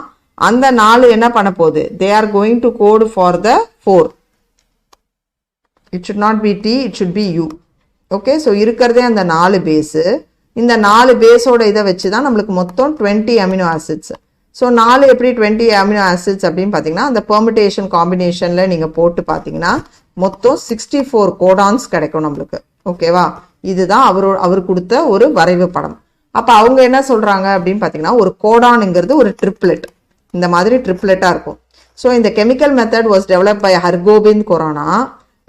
S1: அந்த 4 என்ன பண்ண போகுது, they are going to code for the 4. it should not be T, it should be U. Okay, so இருக்கிறதே அந்த 4 பேஸு, இந்த 4 பேஸோட இதை வச்சு தான் நம்மளுக்கு மொத்தம் 20 அமினோ ஆசிட்ஸ். ஸோ 4 எப்படி 20 அமினோ ஆசிட்ஸ் அப்படின்னு பார்த்தீங்கன்னா அந்த பெர்முடேஷன் காம்பினேஷனில் நீங்கள் போட்டு பார்த்தீங்கன்னா மொத்தம் 64 கோடான்ஸ் கிடைக்கும் நம்மளுக்கு. ஓகேவா, இதுதான் அவர் கொடுத்த ஒரு வரைவு படம். அப்போ அவங்க என்ன சொல்கிறாங்க அப்படின்னு பார்த்தீங்கன்னா ஒரு கோடானுங்கிறது ஒரு ட்ரிப்ளெட், இந்த மாதிரி ட்ரிப்ளெட்டாக இருக்கும். ஸோ இந்த chemical method was develop by Hargobind Khorana.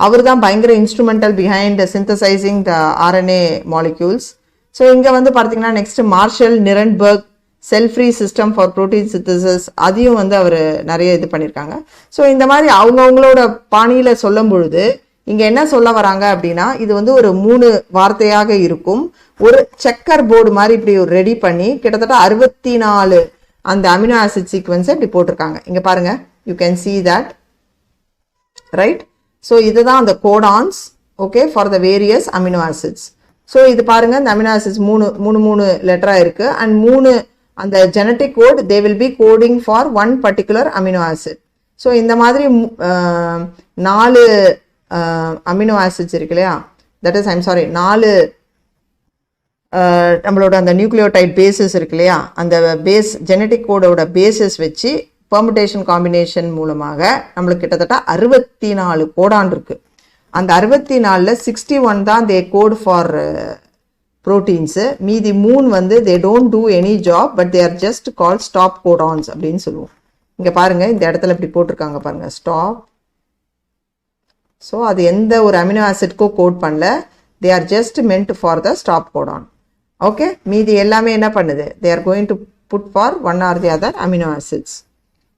S1: அவர் தான் பயங்கர instrumental behind synthesizing the RNA molecules. So இங்கே வந்து பார்த்தீங்கன்னா next Marshall Nirenberg cell free system for protein synthesis, அதையும் வந்து அவர் நிறைய இது பண்ணியிருக்காங்க. ஸோ இந்த மாதிரி அவங்கவுங்களோட பாணியில் சொல்லும் பொழுது இங்கே என்ன சொல்ல வராங்க அப்படின்னா இது வந்து ஒரு 3 வார்த்தையாக இருக்கும். ஒரு செக்கர் போர்டு மாதிரி இப்படி ஒரு ரெடி பண்ணி கிட்டத்தட்ட 64 அந்த அமினோ ஆசிட் சீக்வன்ஸை இப்படி போட்டிருக்காங்க. இங்கே பாருங்க, you can see that, right. So இதுதான் அந்த codons, okay, for the various amino acids. So இது பாருங்க, இந்த அமினோ ஆசிட்ஸ் 3 லெட்டராக இருக்கு அண்ட் 3 அந்த genetic code they will be coding for 1 particular amino acid. So இந்த மாதிரி 4 அமினோ ஆசிட்ஸ் இருக்கு இல்லையா, தட் இஸ் 4 நம்மளோட அந்த நியூக்ளியோடைட் பேசஸ் இருக்கு இல்லையா, அந்த பேஸ் ஜெனட்டிக் கோடோட பேசஸ் வச்சு பெர்முடேஷன் காம்பினேஷன் மூலமாக நம்மளுக்கு கிட்டத்தட்ட 64 கோடான் இருக்கு. அந்த 64ல் 61 தான் தே கோட் ஃபார் ப்ரோட்டீன்ஸு, மீதி 3 வந்து they don't do any job but they are just call stop codons அப்படின்னு சொல்லுவோம். இங்கே பாருங்கள், இந்த இடத்துல இப்படி போட்டிருக்காங்க பாருங்கள், ஸ்டாப். ஸோ அது எந்த ஒரு அமினோ ஆசிட்கோ கோட் பண்ணல, they are just meant for the stop codon. Okay, மீதி எல்லாமே என்ன பண்ணுது, they are going to put for 1 or the other amino acids.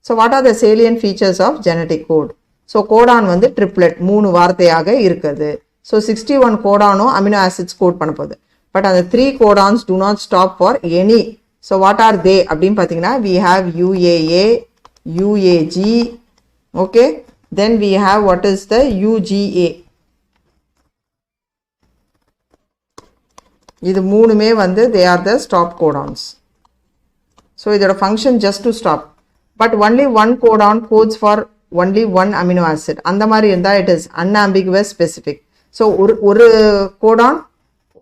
S1: So what are the salient features of genetic code? So codon வந்து ட்ரிப்ளெட் 3 வார்த்தையாக இருக்குது. ஸோ 61 கோடானும் அமினோ ஆசிட்ஸ் கோட் பண்ண போகுது. பட் அந்த 3 codons do not stop for any. So what are they அப்படின்னு பார்த்தீங்கன்னா we have UAA, UAG, okay, then we have what is the UGA. இது 3மே வந்து they are the stop codons. So இதோட function just to stop. But only 1 codon codes for only 1 amino acid. அந்த மாதிரி இருந்தால் it is unambiguous specific. So ஒரு கோடான்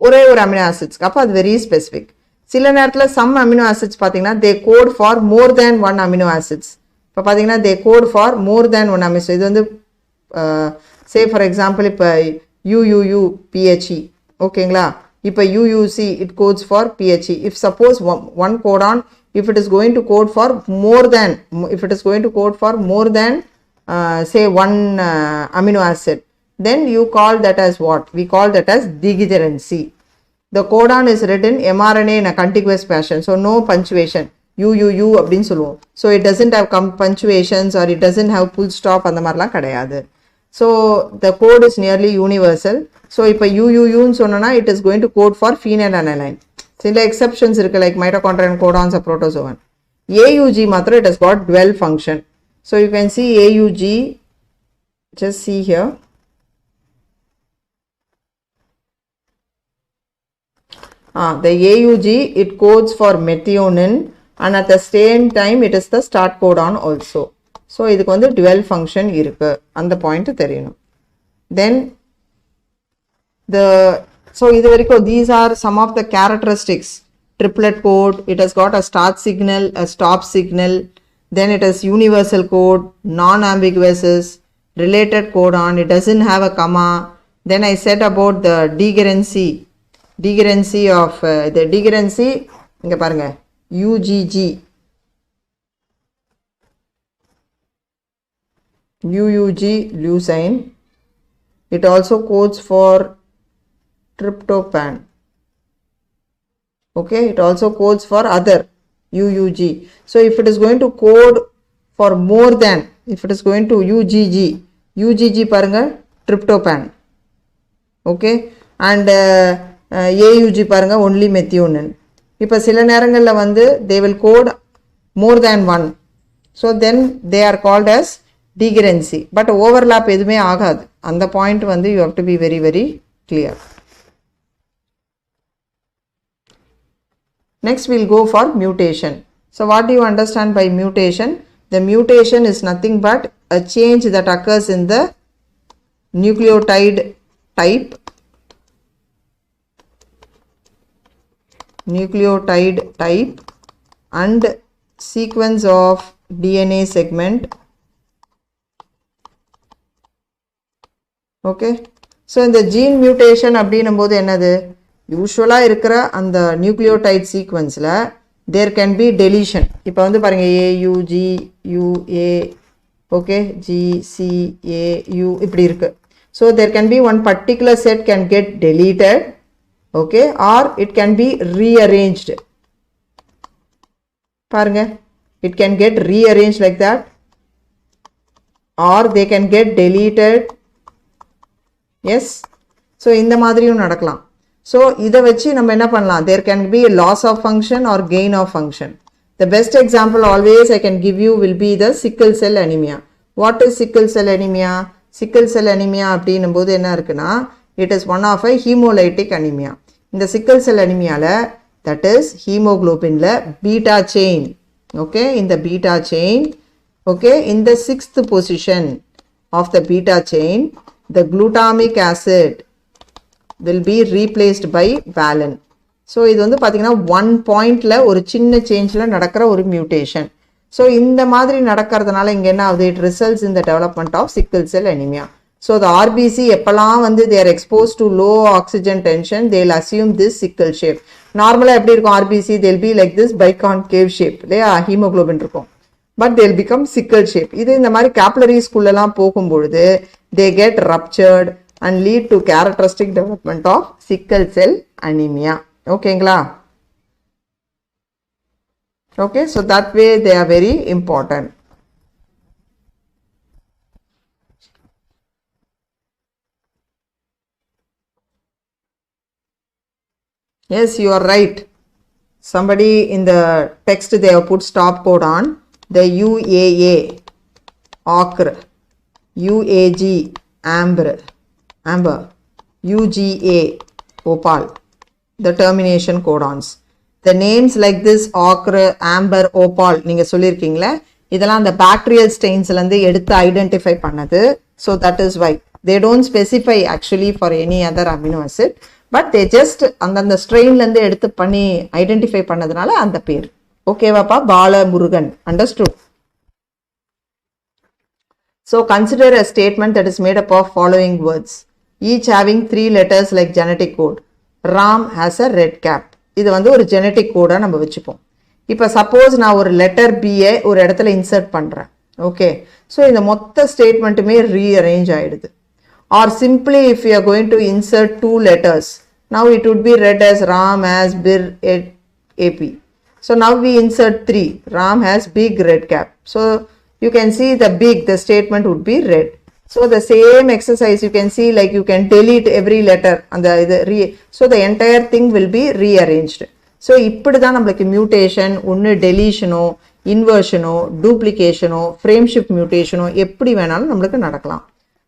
S1: ஒரே ஒரு அமினோ ஆசிட்ஸ்க்கு, அப்போ அது வெரி ஸ்பெசிஃபிக். சில நேரத்தில் சம் அமினோ ஆசிட்ஸ் பார்த்தீங்கன்னா they code for more than 1 amino acids. இப்போ பார்த்தீங்கன்னா they code for more than 1 amino. இது வந்து say for example இப்போ UUU PHE ஓகேங்களா இப்போ UUC it codes for PHE if suppose one codon if it is going to code for more than say one amino acid then you call that as what? We call that as degenerancy. The codon is written mRNA in a contiguous fashion, so no punctuation. UUU அப்படின்னு சொல்லுவோம். So it doesn't have punctuations or it doesn't have full stop அந்த மாதிரிலாம் கிடையாது. So the code is nearly universal. So இப்போ UUU ன்னு சொன்னோம்னா it is going to code for phenylalanine. சில exceptions இருக்கு like mitochondrial codons or protozoan. AUG மாத்திரம் it has got dual function. So you can see AUG, just see here. The AUG it codes for methionine and at the same time it is the start codon also. So இதுக்கு வந்து dual function இருக்கு அந்த point தெரியணும். Then so இது வரைக்கும் these are some of the characteristics. Triplet code, it has got a start signal, a stop signal, then it has universal code, non-ambiguous, related codon, it doesn't have a comma. Then I said about the degenerancy of the degenerancy இங்க பாருங்க UGG UUG leucine, it also codes for tryptophan. Okay, it also codes for other UUG. So if it is going to code for more than, if it is going to UGG பாருங்க tryptophan. Okay, and AUG பாருங்க only methionine. இப்போ சில நேரங்கள்ல வந்து they will code more than one, so then they are called as degenerancy, but overlap எதுவுமே ஆகாது அந்த point வந்து you have to be very very clear. Next we'll go for mutation. So what do you understand by mutation? The mutation is nothing but a change that occurs in the nucleotide type and sequence of DNA segment. Okay, so in the gene mutation அப்படினும்போது என்னது யூசுவலா இருக்கிற அந்த nucleotide சீக்வென்ஸ்ல there can be deletion. இப்போ வந்து பாருங்க AUG UA okay GCAU இப்படி இருக்கு. So there can be one particular set can get deleted, okay, or it can be rearranged. பாருங்க it can get rearranged like that, or they can get deleted. Yes, so இந்த மாதிரியும் நடக்கலாம். So இதை வச்சு நம்ம என்ன பண்ணலாம், there can be a loss of function or gain of function. The best example always I can give you will be the sickle cell anemia. What is sickle cell anemia? Sickle cell anemia அப்படினும்போது என்ன இருக்குன்னா it is one of a hemolytic anemia. இந்த sickle cell anemia-ல that is hemoglobin-ல beta chain, okay, in the beta chain, okay, in the 6th position of the beta chain the glutamic acid will be replaced by valine. So இது வந்து பாத்தீங்கன்னா 1 pointல ஒரு சின்ன changeல நடக்கிற ஒரு mutation. So இந்த மாதிரி நடக்கிறதுனால இங்க என்ன ஆகுது, it results in the development of sickle cell anemia. So the RBC எப்பலாம் வந்து they are exposed to low oxygen tension they will assume this sickle shape. Normally எப்படி இருக்கும் RBC, they will be like this biconcave shape இல்லையா, hemoglobin இருக்கும், but they will become sickle shape. இது இந்த மாதிரி capillaries குள்ளலாம் போகும்பொழுது they get ruptured and lead to characteristic development of sickle cell anemia. ஓகேங்களா? Okay, so that way they are very important. Yes, you are right. Somebody in the text they have put stop codon, the UAA ochre, UAG amber, UGA opal, the termination codons. The names like this ochre, amber, opal நீங்க சொல்லிருக்கீங்களே, இதெல்லாம் அந்த bacterial stainsல இருந்து எடுத்து identify பண்ணது. So that is why they don't specify actually for any other amino acid, but they just அந்த strainல இருந்து எடுத்து பண்ணி identify பண்ணதுனால அந்த பேர். ஓகேவாப்பா? பால Murugan, understood? So consider a statement that is made up of following words, each having 3 letters like genetic code. Ram has a red cap. இது வந்து ஒரு genetic code நம்ம வச்சுப்போம். இப்போ suppose நான் ஒரு letter B ஒரு இடத்துல insert பண்றேன். Okay. So இந்த மொத்த statementமே rearrange ஆயிடுது. Or simply if you are going to insert 2 letters, now it would be read as Ram has Bir AP. So now we insert 3. Ram has big red cap. So you can see the statement would be read. So the same exercise you can see, like you can delete every letter and so the entire thing will be rearranged. So இப்படிதான் நம்மளுக்கு mutation, ஒன்னு deletionோ, inversionோ, duplicationோ, frame shift mutationோ எப்படி வேணாலும் நம்மளுக்கு நடக்கலாம்.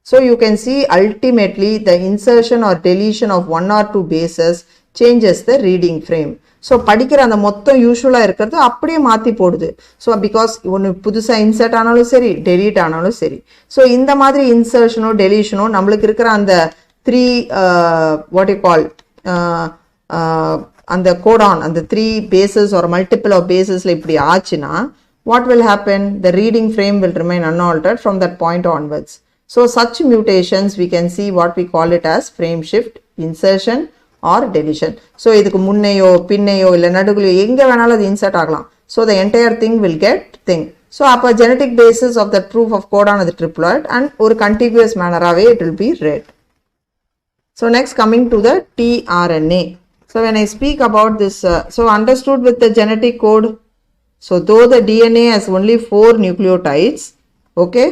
S1: So you can see ultimately the insertion or deletion of 1 or 2 bases changes the reading frame. So படிக்கிற அந்த மொத்தம் யூசுவலா இருக்கிறது அப்படியே மாத்தி போடுது. So because ஒன்னு புதுசா இன்சர்ட் ஆனாலும் சரி, delete ஆனாலும் சரி. So இந்த மாதிரி இன்சர்ஷனோ டெலீஷனோ நம்மளுக்கு இருக்கிற அந்த 3 what you call அந்த codon, அந்த 3 bases or multiple of basesல இப்படி ஆச்சுனா what will happen? The reading frame will remain unaltered from that point onwards. So such mutations we can see what we call it as frame shift, insertion or deletion. So இதுக்கு முன்னையோ பின்னையோ இல்ல நடுவுல எங்க வேணாலும் அது இன்சர்ட் ஆகலாம். So the entire thing will get thing. So அப்ப genetic basis of that proof of codon is triploid and ஒரு contiguous manner ஆவே it will be read. So next coming to the tRNA. So when I speak about this, so understood with the genetic code. So though the DNA has only 4 nucleotides, okay,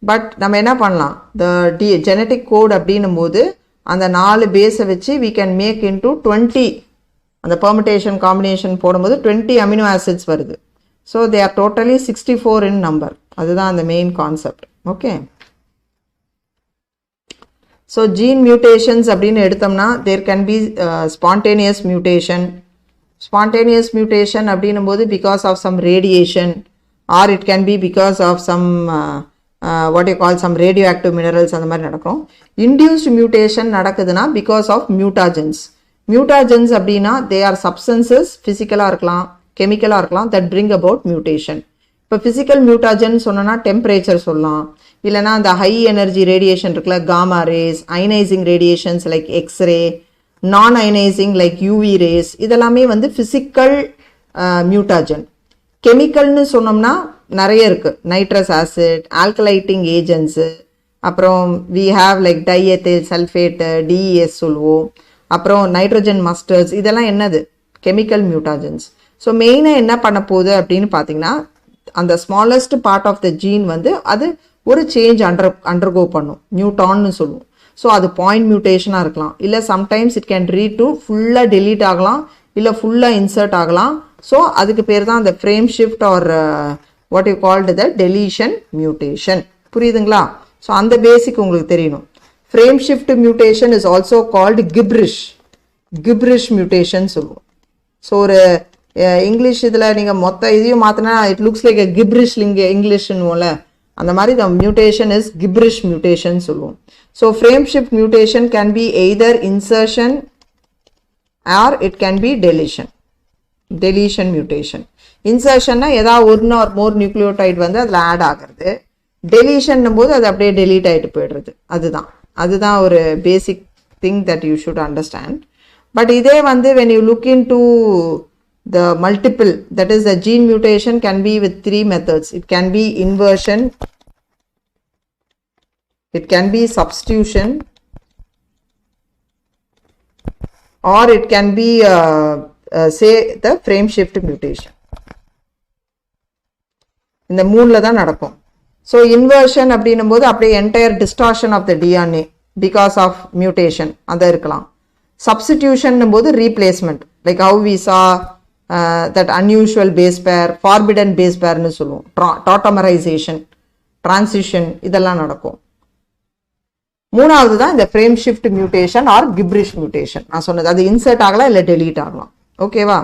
S1: but நம்ம என்ன பண்ணலாம், the genetic code அப்படினும்போது அந்த 4 பேஸை வச்சு we can make into 20, அந்த permutation combination போடும்போது 20 amino acids வருது. So they are totally 64 in number. அதுதான் அந்த main concept. Okay. So gene mutations அப்படின்னு எடுத்தோம்னா there can be spontaneous mutation. Spontaneous mutation அப்படினும்போது because of some radiation, or it can be because of some what you call some radioactive minerals அந்த மாதிரி நடக்கும். Induced mutation நடக்குதுன்னா because of mutagens. Mutagens அப்படின்னா they are substances, physicalா இருக்கலாம், chemicalா இருக்கலாம், that bring about mutation. இப்போ physical mutagen சொன்னா temperature சொல்லலாம், இல்லனா அந்த high energy radiation இருக்குல்ல, gamma rays, ionizing radiations like x-ray, non ionizing like UV rays, இதெல்லாமே வந்து physical mutagen. கெமிக்கல்னு சொன்னோம்னா நிறைய இருக்கு, nitrous acid, alkylating agents, அப்புறம் we have like diethyl sulfate, DES சொல்லுவோம், அப்புறம் nitrogen mustards, இதெல்லாம் என்னது chemical mutagens. So மெயினா என்ன பண்ண போகுது அப்படின்னு பார்த்தீங்கன்னா, அந்த smallest part of the gene வந்து அது ஒரு change undergo பண்ணும், mutonன்னு சொல்லுவோம். ஸோ அது point mutationஆ இருக்கலாம், இல்லை sometimes it can lead to ஃபுல்லாக delete ஆகலாம், இல்லை ஃபுல்லாக insert ஆகலாம். ஸோ அதுக்கு பேர் தான் அந்த frame shift or what you called the deletion mutation. புரியுதுங்களா? ஸோ அந்த பேசிக் உங்களுக்கு தெரியணும். Frame shift mutation is also called gibberish mutation சொல்லுவோம். ஸோ ஒரு இங்கிலீஷ் இதில் நீங்கள் மொத்த இதையும் மாற்றினா it looks like a gibberish இங்கிலீஷ்னுவோம்ல, அந்த மாதிரி the mutation is gibberish mutation சொல்லுவோம். So frame shift mutation can be either insertion or it can be deletion mutation. Insertion ஏதாவது ஒன்று or more nucleotide வந்து அதில் ஆட் ஆகிறது, deletion போது அது அப்படியே delete ஆகிட்டு போயிடுறது. அதுதான் ஒரு basic thing that you should understand. But இதே வந்து when you look into the multiple, that is the gene mutation can be with 3 methods. It can be inversion, it can be substitution, or it can be say the frame shift mutation. இந்த மூணுல தான் நடக்கும். So inversion அப்படினும்போது அப்படியே entire distortion of the DNA because of mutation அந்த இருக்கலாம். Substitution போது replacement, like how we saw that unusual base pair, forbidden base pair னு சொல்லுவோம், tautomerization, transition இதெல்லாம் நடக்கும். மூணாவது தான் இந்த frame shift mutation or gibberish mutation. நான் சொன்னது அது insert ஆகலாம் இல்லை delete ஆகலாம். ஓகேவா?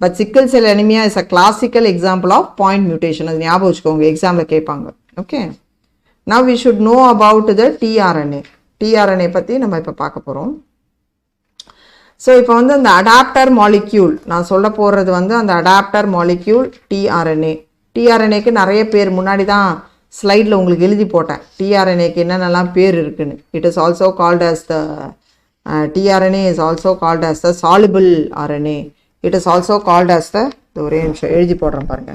S1: But sickle cell anemia is a classical example of point mutation. அது ஞாபகம் வச்சுக்கோங்க, எக்ஸாம்ல கேட்பாங்க. Okay. Now we should know about the tRNA. tRNA பத்தி நம்ம இப்போ பார்க்க போறோம். ஸோ இப்போ வந்து அந்த அடாப்டர் மாலிக்யூல் நான் சொல்ல போகிறது வந்து அந்த அடாப்டர் மாலிக்யூல் tRNA. tRNAக்கு நிறைய பேர் முன்னாடி தான் ஸ்லைடில் உங்களுக்கு எழுதி போட்டேன் tRNAக்கு என்னென்னலாம் பேர் இருக்குன்னு. It is also called as the tRNA is also called as the soluble RNA. It is also called as the ஒரே நிமிஷம் எழுதி போடுறேன் பாருங்க.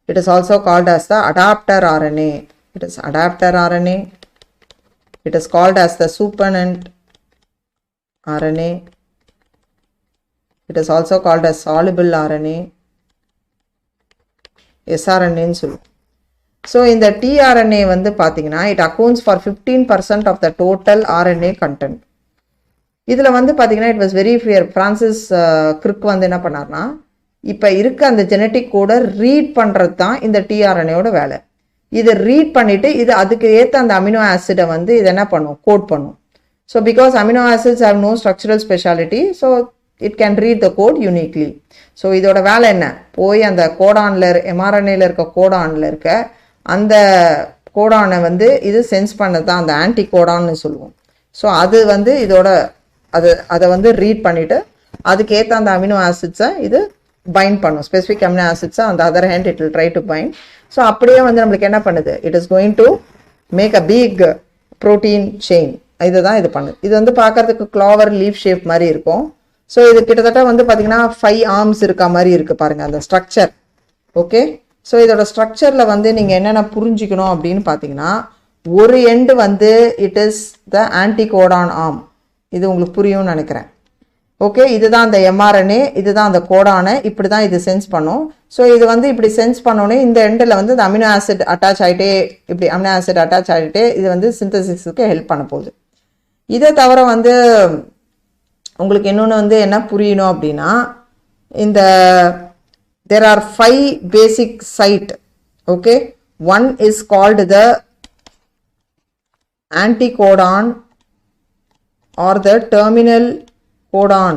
S1: It is also called as the adapter RNA. It is adapter RNA. It is called as the supernatant RNA. It is also called as soluble RNA. sRNA ன்னு சொல்லுவோம். So in the tRNA வந்து பார்த்தீங்கன்னா it accounts for 15% of the total RNA content. இதில் வந்து பார்த்தீங்கன்னா it was very clear. Francis Crick வந்து என்ன பண்ணார்னா இப்போ இருக்க அந்த ஜெனட்டிக் கோடை ரீட் பண்ணுறது தான் இந்த tRNAயோட வேலை. இதை ரீட் பண்ணிவிட்டு இது அதுக்கு ஏற்ற அந்த அமினோ ஆசிடை வந்து இது என்ன பண்ணும், கோட் பண்ணும். So because amino acids have no structural speciality, so it can read the code uniquely. So இதோட வேலை என்ன, போய் அந்த கோடானில் mRNAல இருக்க கோடானில் இருக்க அந்த கோடானை வந்து இது சென்ஸ் பண்ணது தான் அந்த ஆன்டி கோடான்னு சொல்லுவோம். ஸோ அது வந்து இதோட அதை வந்து ரீட் பண்ணிவிட்டு அதுக்கேற்ற அந்த அமினோ ஆசிட்ஸை இது பைண்ட் பண்ணும். ஸ்பெசிஃபிக் அமினோ ஆசிட்ஸை அந்த other hand it will try to bind. So அப்படியே வந்து நம்மளுக்கு என்ன பண்ணுது, it is going to make a big protein chain. இதுதான் இது பண்ணுது. இது வந்து பார்க்கறதுக்கு கிளாவர் லீஃப் ஷேப் மாதிரி இருக்கும். ஸோ இது கிட்டத்தட்ட வந்து பார்த்தீங்கன்னா 5 ஆர்ம்ஸ் இருக்க மாதிரி இருக்குது பாருங்கள் அந்த ஸ்ட்ரக்சர். ஓகே, ஸோ இதோட ஸ்ட்ரக்சரில் வந்து நீங்கள் என்னென்ன புரிஞ்சிக்கணும் அப்படின்னு பார்த்தீங்கன்னா, ஒரு எண்டு வந்து it is the anticodon arm. இது உங்களுக்கு புரியும்னு நினைக்கிறேன். ஓகே, இதுதான் அந்த mRNA, இதுதான் அந்த கோடானை, இப்படி தான் இது சென்ஸ் பண்ணும். ஸோ இது வந்து இப்படி சென்ஸ் பண்ணோன்னே இந்த எண்டில் வந்து இந்த அமினோ ஆசிட் அட்டாச் ஆகிட்டே, இப்படி அமினோ ஆசிட் அட்டாச் ஆகிட்டே இது வந்து சிந்தசிஸுக்கு ஹெல்ப் பண்ண போகுது. இதை தவிர வந்து உங்களுக்கு இன்னொன்று வந்து என்ன புரியணும் அப்படின்னா, இந்த there are 5 basic site. Okay, one is called the anticodon or the terminal codon.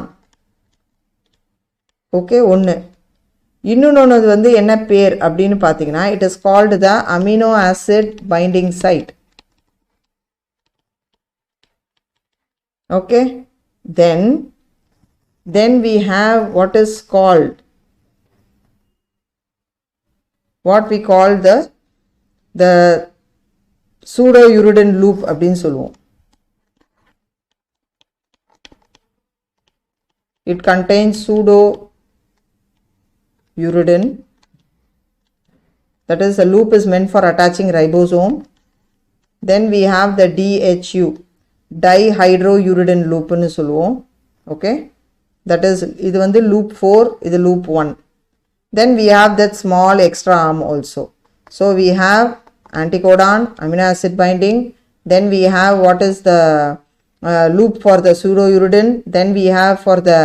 S1: Okay, ஒன்று. இன்னொன்று வந்து என்ன பேர் அப்படின்னு பார்த்தீங்கன்னா, it is called the amino acid binding site. Okay, then we have what is called, what we call the pseudo-uridine loop அப்படின்னு சொல்லுவோம். It contains pseudo-uridine. That is, the loop is meant for attaching ribosome. Then we have the DHU, dihydrouridine loop ன்னு சொல்லுவோம். Okay, that is, இது வந்து loop 4, இது loop 1. Then we have that small extra arm also. So we have anticodon, amino acid binding. Then we have what is the loop for the pseudo-uridine. Then we have for the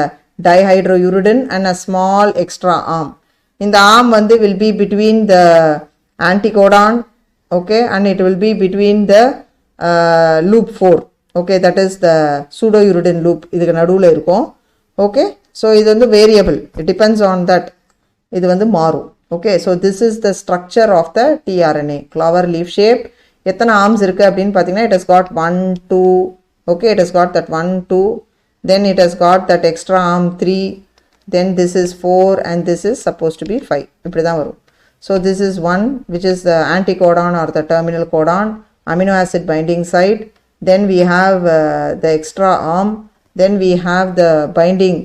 S1: dihydrouridine and a small extra arm. In the arm வந்து will be between the anticodon, okay, and it will be between the loop 4. Okay, that is the pseudo-uridine loop. இதுக்கு நடுவில் இருக்கும். Okay, so இது வந்து variable. It depends on that. இது வந்து மாறும். Okay, so this is the structure of the tRNA. Clover leaf shape. எத்தனை ஆர்ம்ஸ் இருக்குது அப்படின்னு பார்த்தீங்கன்னா, it has got 1, 2. Okay, it has got that 1, 2. Then it has got that extra arm 3. Then this is 4 and this is suppose to be 5. இப்படி தான் வரும். So this is 1 which is the anticodon or the terminal codon, amino acid binding side. Then we have the extra arm. Then we have the binding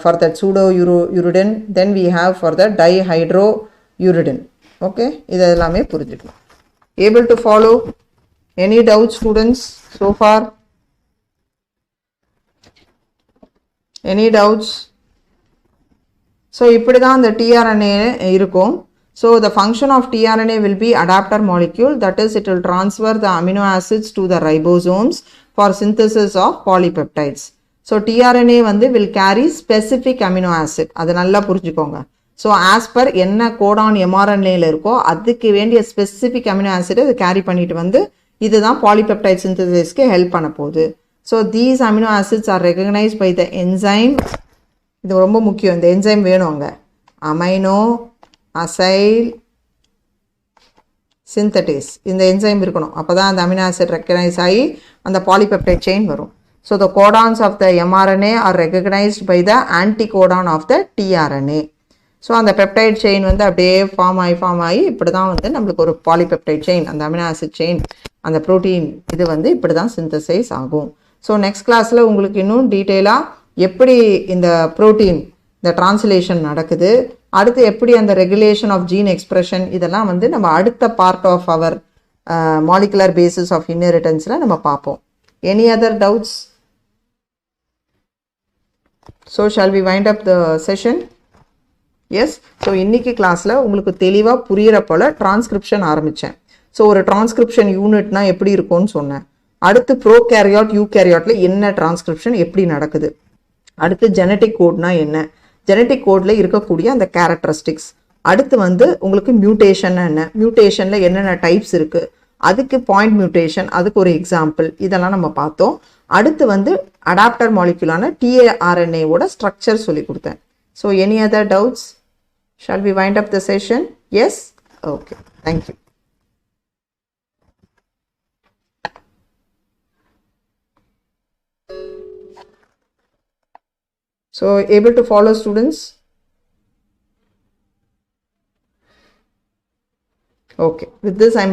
S1: for that pseudo-uridine. Then we have for the dihydrouridine. Okay, இது எல்லாமே புரிஞ்சுக்கலாம். Able to follow? Any doubts students so far? Any doubts? So இப்படி தான் அந்த tRNA இருக்கும். So the function of tRNA will be adapter molecule, that is, it will transfer the amino acids to the ribosomes for synthesis of polypeptides. So tRNA வந்து will carry specific amino acid. அது நல்லா புரிஞ்சுக்கோங்க. ஸோ ஆஸ் பர் என்ன கோடான் mRNAல இருக்கோ அதுக்கு வேண்டிய ஸ்பெசிஃபிக் அமினோ ஆசிட் அது கேரி பண்ணிட்டு வந்து இதுதான் பாலிபெப்டைட் சிந்தசிஸ்க்கு ஹெல்ப் பண்ண போகுது. So these amino acids are recognise by the enzyme. இது ரொம்ப முக்கியம், இந்த என்சைம் வேணும் அங்கே. அமைனோ அசைல் சிந்தடேஸ், இந்த என்சைம் இருக்கணும். அப்போ தான் அந்த அமினோ ஆசிட் ரெகக்னைஸ் ஆகி அந்த பாலிபெப்டைட் செயின் வரும். So the codons of the mRNA are recognized by the anticodon of the tRNA. So அந்த பெப்டைட் செயின் வந்து அப்படியே ஃபார்ம் ஆகி இப்படி தான் வந்து நம்மளுக்கு ஒரு பாலிபெப்டைட் செயின், அந்த அமினோ ஆசிட் செயின், அந்த ப்ரோட்டீன் இது வந்து இப்படி தான் சிந்தசைஸ் ஆகும். ஸோ நெக்ஸ்ட் கிளாஸில் உங்களுக்கு இன்னும் டீட்டெயிலாக எப்படி இந்த ப்ரோட்டீன் இந்த டிரான்ஸ்லேஷன் நடக்குது, அடுத்து எப்படி அந்த ரெகுலேஷன் ஆஃப் ஜீன் எக்ஸ்பிரஷன், இதெல்லாம் வந்து நம்ம அடுத்த part of our molecular basis of இன்ஹெரிட்டன்ஸில் நம்ம பார்ப்போம். Any other doubts? So shall we wind up the session? Yes. So இன்னைக்கு கிளாஸில் உங்களுக்கு தெளிவாக புரிகிற போல் டிரான்ஸ்கிரிப்ஷன் ஆரம்பித்தேன். ஸோ ஒரு டிரான்ஸ்கிரிப்ஷன் யூனிட்னா எப்படி இருக்கும்னு சொன்னேன். அடுத்து ப்ரோகேரியாட் யூகேரியாட்டில் என்ன டிரான்ஸ்கிரிப்ஷன் எப்படி நடக்குது, அடுத்து ஜெனட்டிக் கோட்னா என்ன, ஜெனட்டிக் கோடில் இருக்கக்கூடிய அந்த கேரக்டரிஸ்டிக்ஸ், அடுத்து வந்து உங்களுக்கு மியூட்டேஷன் என்ன, மியூட்டேஷனில் என்னென்ன டைப்ஸ் இருக்குது, அதுக்கு பாயிண்ட் மியூட்டேஷன், அதுக்கு ஒரு எக்ஸாம்பிள், இதெல்லாம் நம்ம பார்த்தோம். அடுத்து வந்து அடாப்டர் மாலிகுலான tRNAவோட ஸ்ட்ரக்சர் சொல்லி கொடுத்தேன். So any other doubts? Shall we wind up the session? Yes? Okay. Thank you. So, able to follow, students? Okay. With this, I'm